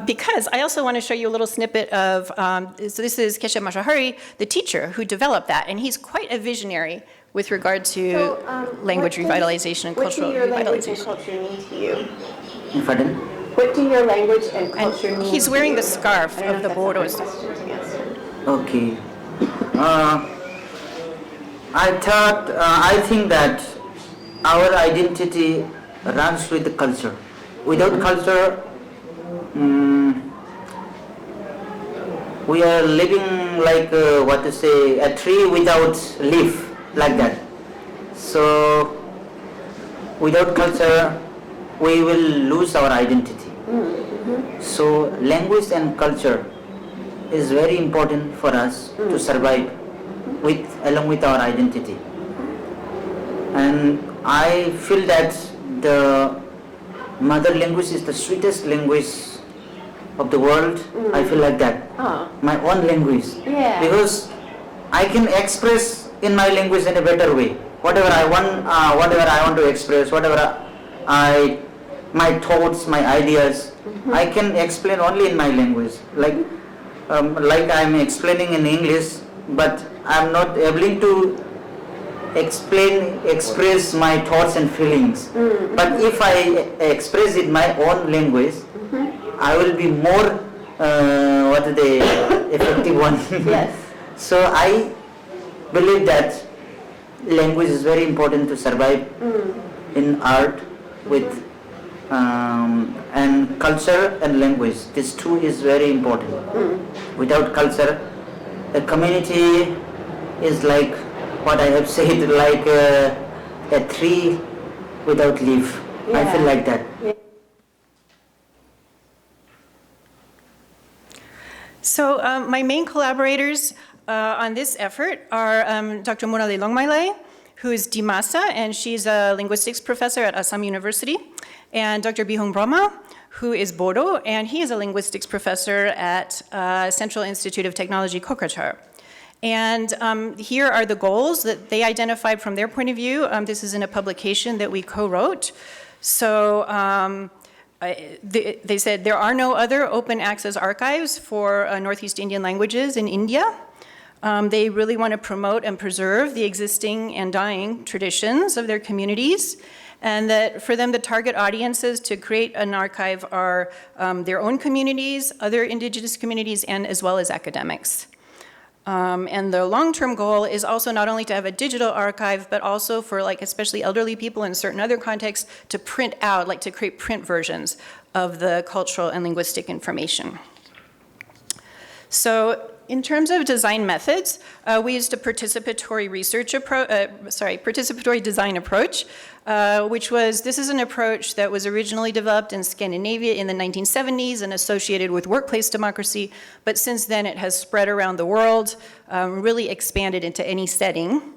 Because I also want to show you a little snippet of, so this is Keshe Mashahari, the teacher who developed that, and he's quite a visionary with regard to language revitalization and cultural revitalization. What do your language and culture mean to you? Pardon? What do your language and culture And mean? he's wearing the scarf I don't of know the if that's a Boros. hard question to answer. Okay. I think that our identity runs with the culture. Without culture, we are living like a tree without leaf, like that. So, without culture, we will lose our identity. So, language and culture is very important for us to survive along with our identity. And I feel that the mother language is the sweetest language of the world. I feel like that. My own language. Yeah. Because I can express in my language in a better way. Whatever I want to express, my thoughts, my ideas, I can explain only in my language. Like I'm explaining in English, but I'm not able to express my thoughts and feelings. But if I express it my own language, I will be more effective one. Yes. So I believe that language is very important to survive in art with and culture and language. These two is very important. Without culture, a community is like what I have said, like a tree without leaf. I feel like that. So my main collaborators on this effort are Dr. Murali Longmailai, who is Dimasa, and she's a linguistics professor at Assam University, and Dr. Bihung Brahma, who is Bodo, and he is a linguistics professor at Central Institute of Technology, Kokrachhar. And here are the goals that they identified from their point of view. This is in a publication that we co-wrote. So they said there are no other open access archives for Northeast Indian languages in India. They really want to promote and preserve the existing and dying traditions of their communities, and that for them the target audiences to create an archive are their own communities, other indigenous communities, and as well as academics. And the long-term goal is also not only to have a digital archive, but also for especially elderly people in certain other contexts to print out, to create print versions of the cultural and linguistic information. So in terms of design methods, we used a participatory participatory design approach, this is an approach that was originally developed in Scandinavia in the 1970s and associated with workplace democracy, but since then it has spread around the world, really expanded into any setting.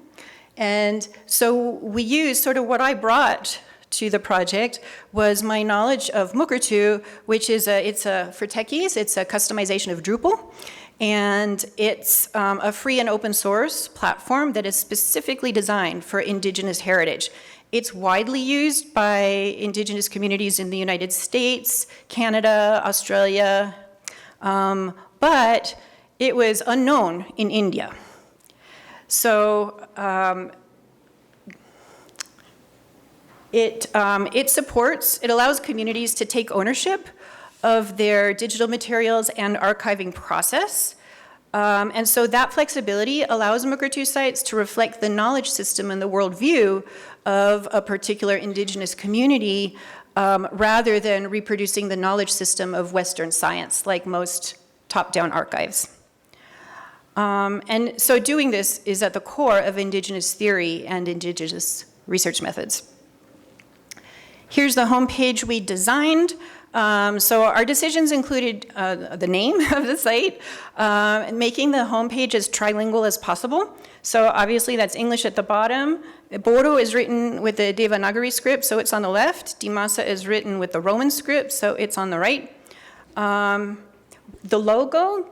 And so we used what I brought to the project was my knowledge of Mukurtu, which is for techies, it's a customization of Drupal. And it's a free and open source platform that is specifically designed for indigenous heritage. It's widely used by indigenous communities in the United States, Canada, Australia, but it was unknown in India. So it allows communities to take ownership of their digital materials and archiving process. And so that flexibility allows Mukurtu sites to reflect the knowledge system and the worldview of a particular indigenous community rather than reproducing the knowledge system of Western science like most top-down archives. And so doing this is at the core of indigenous theory and indigenous research methods. Here's the homepage we designed. So our decisions included the name of the site, and making the homepage as trilingual as possible. So obviously that's English at the bottom. Bodo is written with the Devanagari script, so it's on the left. Dimasa is written with the Roman script, so it's on the right. The logo,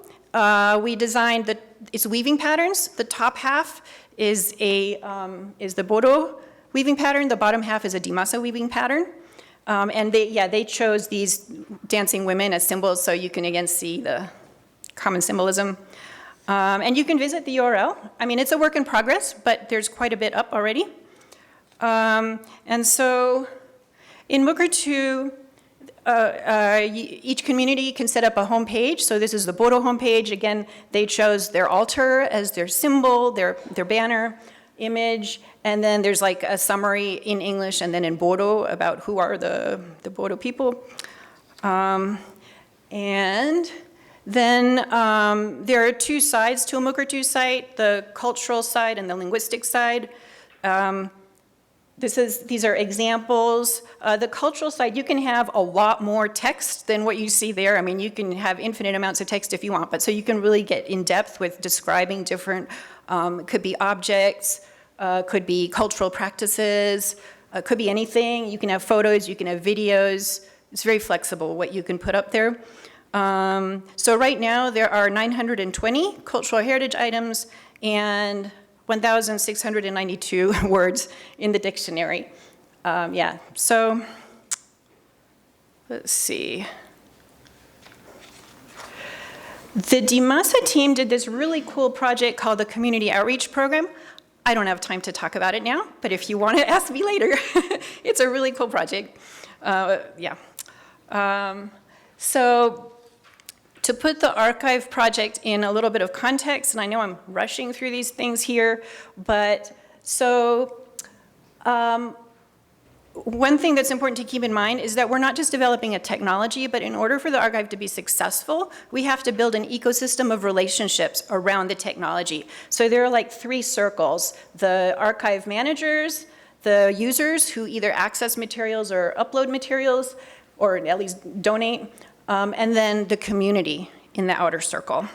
we designed its weaving patterns. The top half is the Bodo weaving pattern. The bottom half is a Dimasa weaving pattern. And they chose these dancing women as symbols, so you can again see the common symbolism. And you can visit the URL. I mean, it's a work in progress, but there's quite a bit up already. And so in Mukherjee, each community can set up a homepage. So this is the Bodo homepage. Again, they chose their altar as their symbol, their banner image, and then there's like a summary in English and then in Bodo about who are the Bodo people. And then there are two sides to a Mukherjee site, the cultural side and the linguistic side. These are examples. The cultural side, you can have a lot more text than what you see there. I mean, you can have infinite amounts of text if you want, but so you can really get in depth with describing different, could be objects, could be cultural practices, could be anything. You can have photos, you can have videos. It's very flexible what you can put up there. So right now there are 920 cultural heritage items and 1,692 words in the dictionary. So let's see. The Dimasa team did this really cool project called the Community Outreach Program. I don't have time to talk about it now, but if you want to ask me later, it's a really cool project. So to put the archive project in a little bit of context, and I know I'm rushing through these things here, but so one thing that's important to keep in mind is that we're not just developing a technology, but in order for the archive to be successful, we have to build an ecosystem of relationships around the technology. So there are like three circles: the archive managers, the users who either access materials or upload materials, or at least donate, and then the community in the outer circle.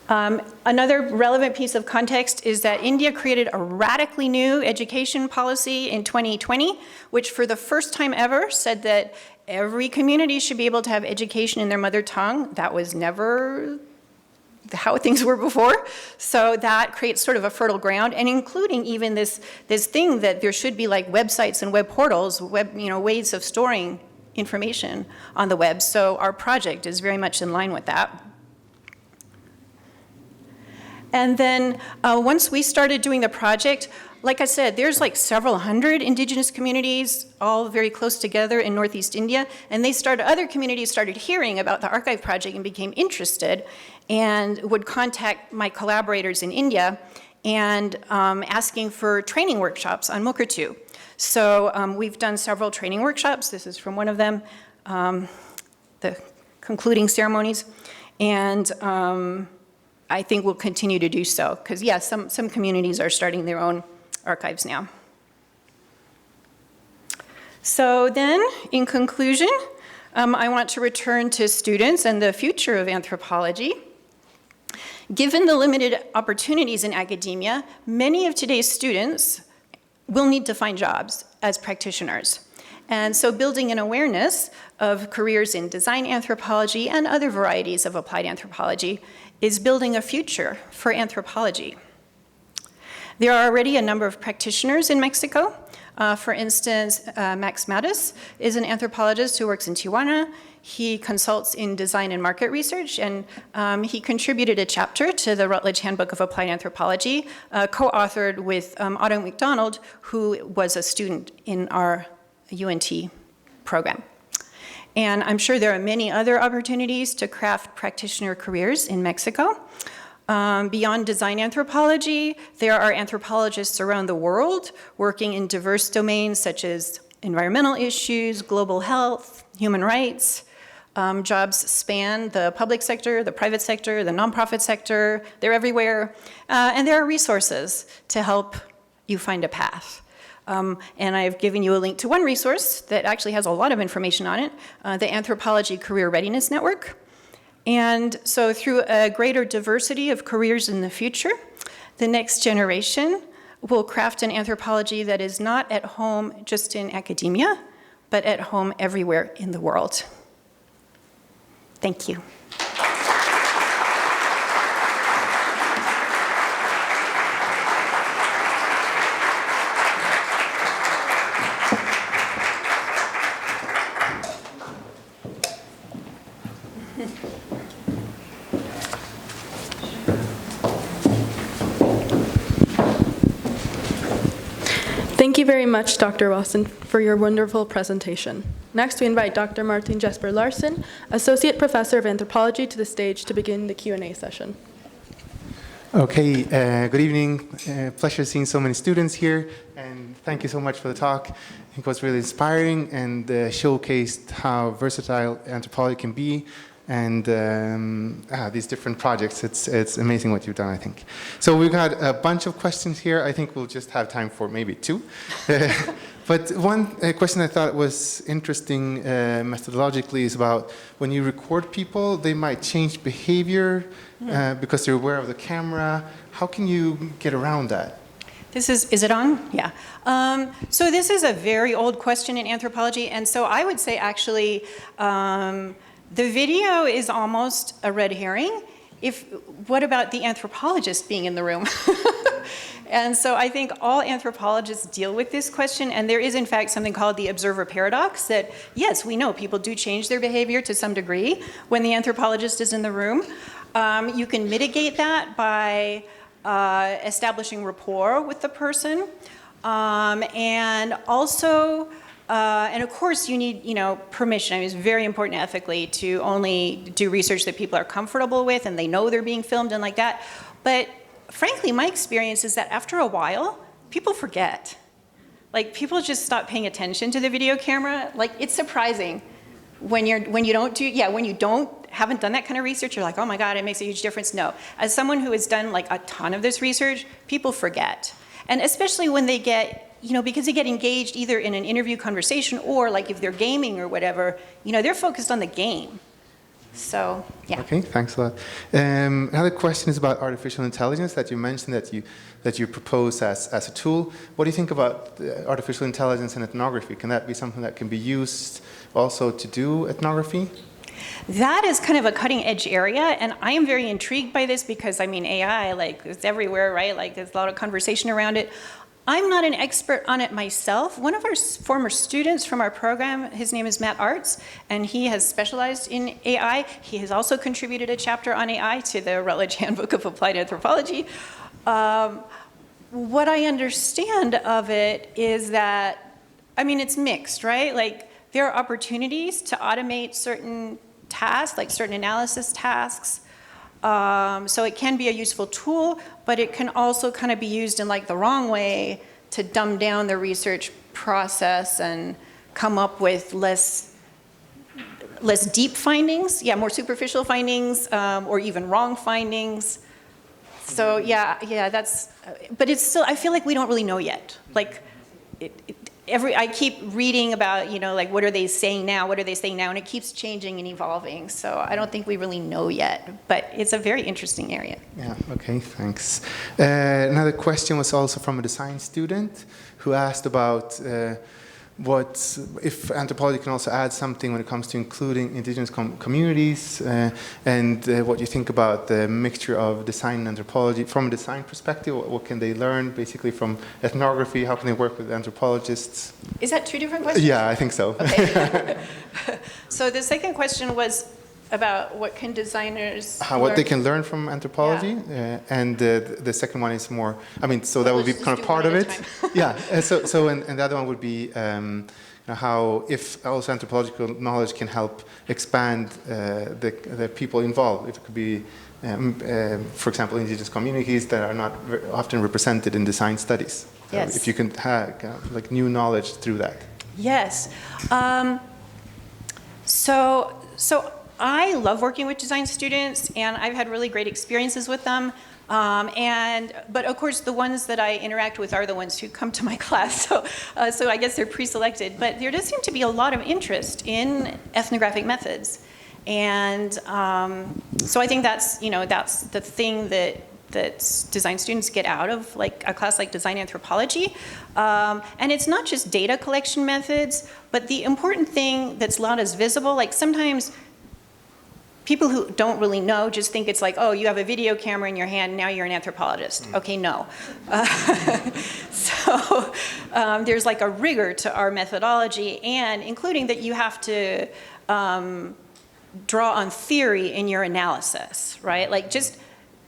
Another relevant piece of context is that India created a radically new education policy in 2020, which for the first time ever said that every community should be able to have education in their mother tongue. That was never how things were before. So that creates sort of a fertile ground, and including even this thing that there should be like websites and web portals, ways of storing information on the web. So our project is very much in line with that. And then once we started doing the project, like I said, there's like several hundred indigenous communities, all very close together in Northeast India, and other communities started hearing about the archive project and became interested and would contact my collaborators in India and asking for training workshops on Mukherjee. So we've done several training workshops. This is from one of them, the concluding ceremonies. And I think we'll continue to do so, because some communities are starting their own archives now. So then, in conclusion, I want to return to students and the future of anthropology. Given the limited opportunities in academia, many of today's students will need to find jobs as practitioners. And so building an awareness of careers in design anthropology and other varieties of applied anthropology is building a future for anthropology. There are already a number of practitioners in Mexico. For instance, Max Mattis is an anthropologist who works in Tijuana. He consults in design and market research, and he contributed a chapter to the Routledge Handbook of Applied Anthropology, co-authored with Otto McDonald, who was a student in our UNT program. And I'm sure there are many other opportunities to craft practitioner careers in Mexico. Beyond design anthropology, there are anthropologists around the world working in diverse domains such as environmental issues, global health, human rights. Jobs span the public sector, the private sector, the nonprofit sector. They're everywhere. And there are resources to help you find a path. And I've given you a link to one resource that actually has a lot of information on it, the Anthropology Career Readiness Network. And so through a greater diversity of careers in the future, the next generation will craft an anthropology that is not at home just in academia, but at home everywhere in the world. Thank you. Thank you very much, Dr. Wasson, for your wonderful presentation. Next, we invite Dr. Martin Jesper Larsen, Associate Professor of Anthropology, to the stage to begin the Q&A session. Okay, good evening. Pleasure seeing so many students here, and thank you so much for the talk. I think it was really inspiring and showcased how versatile anthropology can be, and these different projects. It's amazing what you've done, I think. So we've got a bunch of questions here. I think we'll just have time for maybe two. But one question I thought was interesting methodologically is about when you record people, they might change behavior because they're aware of the camera. How can you get around that? Is it on? Yeah. So this is a very old question in anthropology, and so I would say actually the video is almost a red herring. What about the anthropologist being in the room? And so I think all anthropologists deal with this question, and there is in fact something called the observer paradox that, yes, we know people do change their behavior to some degree when the anthropologist is in the room. You can mitigate that by establishing rapport with the person, and also, and of course you need, permission. I mean, it's very important ethically to only do research that people are comfortable with and they know they're being filmed and like that. But frankly, my experience is that after a while, people forget. Like, people just stop paying attention to the video camera. Like, it's surprising when you haven't done that kind of research. You're like, oh my God, it makes a huge difference. No, as someone who has done like a ton of this research, people forget. And especially when they get, because they get engaged either in an interview conversation or like if they're gaming or whatever, they're focused on the game. So, yeah. Okay, thanks a lot. Another question is about artificial intelligence that you mentioned that you propose as a tool. What do you think about artificial intelligence and ethnography? Can that be something that can be used also to do ethnography? That is kind of a cutting edge area, and I am very intrigued by this because, I mean, AI, like, it's everywhere, right? Like, there's a lot of conversation around it. I'm not an expert on it myself. One of our former students from our program, his name is Matt Arts, and he has specialized in AI. He has also contributed a chapter on AI to the Routledge Handbook of Applied Anthropology. What I understand of it is that, I mean, it's mixed, right? Like, there are opportunities to automate certain tasks, like certain analysis tasks. So it can be a useful tool, but it can also kind of be used in like the wrong way to dumb down the research process and come up with less deep findings, more superficial findings, or even wrong findings. So yeah, but it's still, I feel like we don't really know yet. Like, I keep reading about, like, what are they saying now, and it keeps changing and evolving. So I don't think we really know yet, but it's a very interesting area. Yeah, okay, thanks. Another question was also from a design student who asked about if anthropology can also add something when it comes to including indigenous communities, and what you think about the mixture of design and anthropology from a design perspective. What can they learn basically from ethnography? How can they work with anthropologists? Is that two different questions? Yeah, I think so. Okay. So the second question was about what can designers what they can learn from anthropology, and the second one is more, so that would be kind of part of it. Yeah, and the other one would be how, if also anthropological knowledge can help expand the people involved. If it could be, for example, indigenous communities that are not often represented in design studies. Yes. If you can have like new knowledge through that. Yes. So I love working with design students, and I've had really great experiences with them. But of course, the ones that I interact with are the ones who come to my class, so I guess they're pre-selected. But there does seem to be a lot of interest in ethnographic methods, and so I think that's the thing that design students get out of like a class like design anthropology. And it's not just data collection methods, but the important thing that's not as visible, like sometimes people who don't really know just think it's like, oh, you have a video camera in your hand, now you're an anthropologist. Okay, no. So there's like a rigor to our methodology, and including that you have to draw on theory in your analysis, right? Like just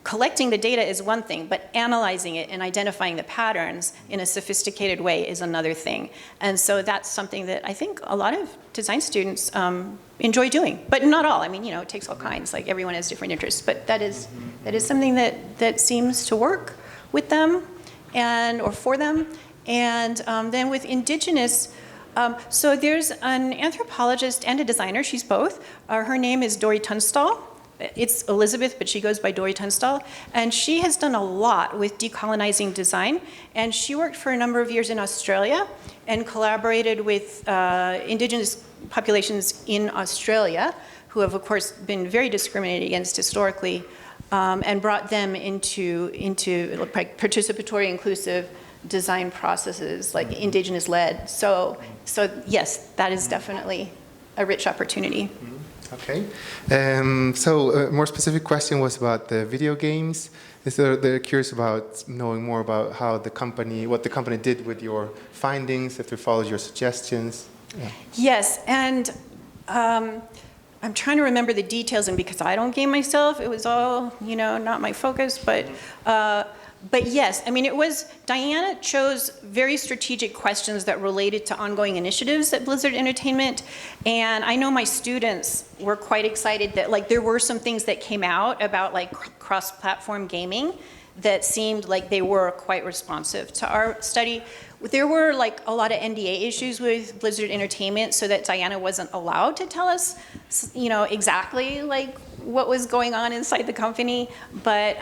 collecting the data is one thing, but analyzing it and identifying the patterns in a sophisticated way is another thing. And so that's something that I think a lot of design students enjoy doing, but not all. I mean, it takes all kinds, like everyone has different interests, but that is something that seems to work with them or for them. And then with indigenous, so there's an anthropologist and a designer, she's both. Her name is Dori Tunstall. It's Elizabeth, but she goes by Dori Tunstall. And she has done a lot with decolonizing design. And she worked for a number of years in Australia and collaborated with indigenous populations in Australia, who have, of course, been very discriminated against historically, and brought them into participatory, inclusive design processes, like indigenous-led. So yes, that is definitely a rich opportunity. Okay. So a more specific question was about the video games. They're curious about knowing more about what the company did with your findings, if they followed your suggestions. Yeah. Yes, and I'm trying to remember the details, and because I don't game myself, it was all, not my focus, but yes, I mean, Diana chose very strategic questions that related to ongoing initiatives at Blizzard Entertainment. And I know my students were quite excited that there were some things that came out about cross-platform gaming that seemed like they were quite responsive to our study. There were a lot of NDA issues with Blizzard Entertainment, so that Diana wasn't allowed to tell us, exactly what was going on inside the company. But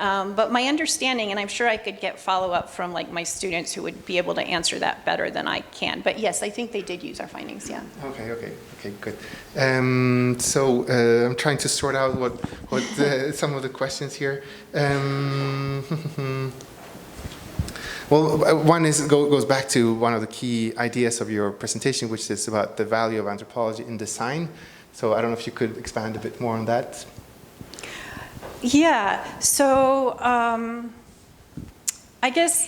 my understanding, and I'm sure I could get follow-up from my students who would be able to answer that better than I can. But yes, I think they did use our findings. Yeah. Okay, good. So I'm trying to sort out what some of the questions here. Well, one goes back to one of the key ideas of your presentation, which is about the value of anthropology in design. So I don't know if you could expand a bit more on that. Yeah, so I guess,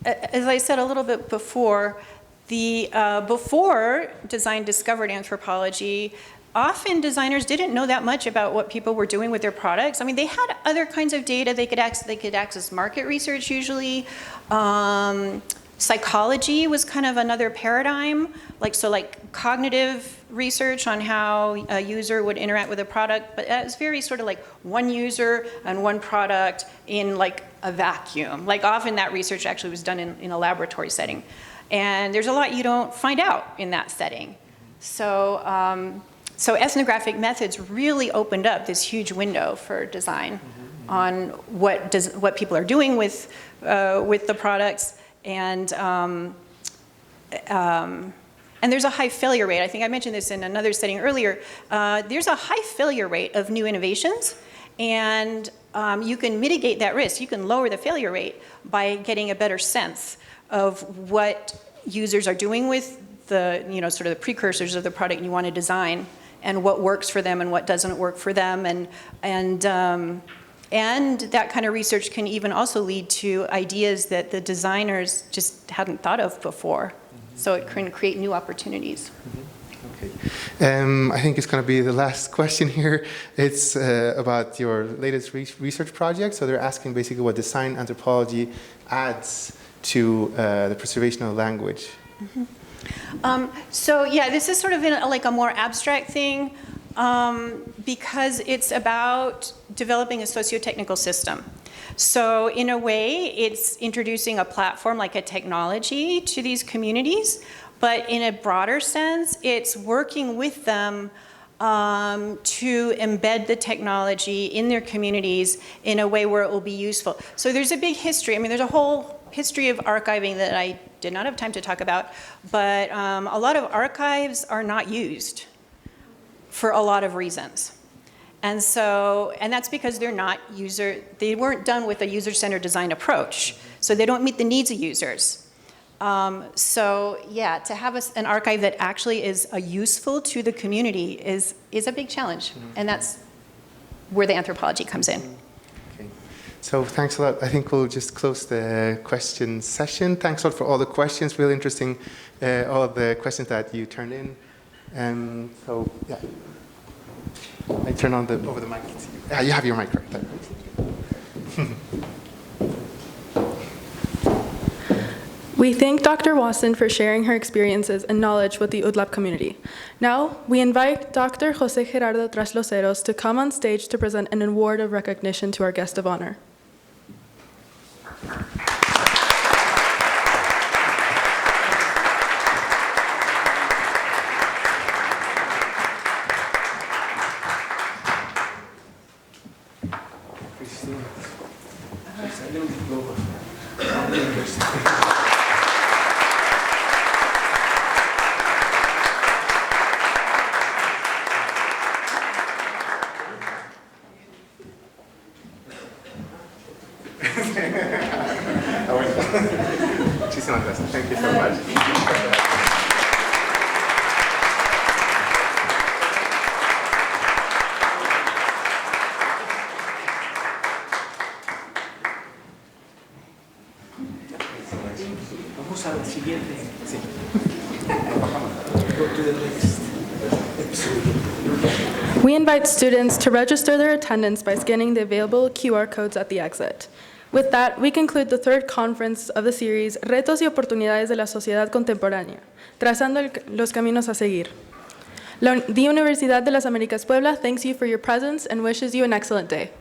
as I said a little bit before, before design discovered anthropology, often designers didn't know that much about what people were doing with their products. I mean, they had other kinds of data. They could access market research usually. Psychology was kind of another paradigm, cognitive research on how a user would interact with a product, but it's very sort of one user and one product in a vacuum. Often that research actually was done in a laboratory setting. And there's a lot you don't find out in that setting. So ethnographic methods really opened up this huge window for design on what people are doing with the products, and there's a high failure rate. I think I mentioned this in another setting earlier. There's a high failure rate of new innovations, and you can mitigate that risk. You can lower the failure rate by getting a better sense of what users are doing with the sort of the precursors of the product you want to design, and what works for them and what doesn't work for them, and that kind of research can even also lead to ideas that the designers just hadn't thought of before. So it can create new opportunities. Okay. I think it's going to be the last question here. It's about your latest research project. So they're asking basically what design anthropology adds to the preservation of language. So yeah, this is sort of a more abstract thing, because it's about developing a socio-technical system. So in a way, it's introducing a platform, like a technology, to these communities, but in a broader sense, it's working with them to embed the technology in their communities in a way where it will be useful. So there's a big history. I mean, there's a whole history of archiving that I did not have time to talk about, but a lot of archives are not used for a lot of reasons. And that's because they weren't done with a user-centered design approach. So they don't meet the needs of users. So yeah, to have an archive that actually is useful to the community is a big challenge. And that's where the anthropology comes in. Okay. So thanks a lot. I think we'll just close the question session. Thanks a lot for all the questions. Really interesting, all the questions that you turned in. So yeah. I turn on over the mic. Yeah, you have your mic right there. We thank Dr. Wasson for sharing her experiences and knowledge with the UDLAP community. Now, we invite Dr. Jose Gerardo Trasloceros to come on stage to present an award of recognition to our guest of honor. Thank you so much. Vamos a la siguiente. Sí. We invite students to register their attendance by scanning the available QR codes at the exit. With that, we conclude the third conference of the series, Retos y Oportunidades de la Sociedad Contemporánea, trazando los caminos a seguir. The Universidad de las Américas Puebla thanks you for your presence and wishes you an excellent day.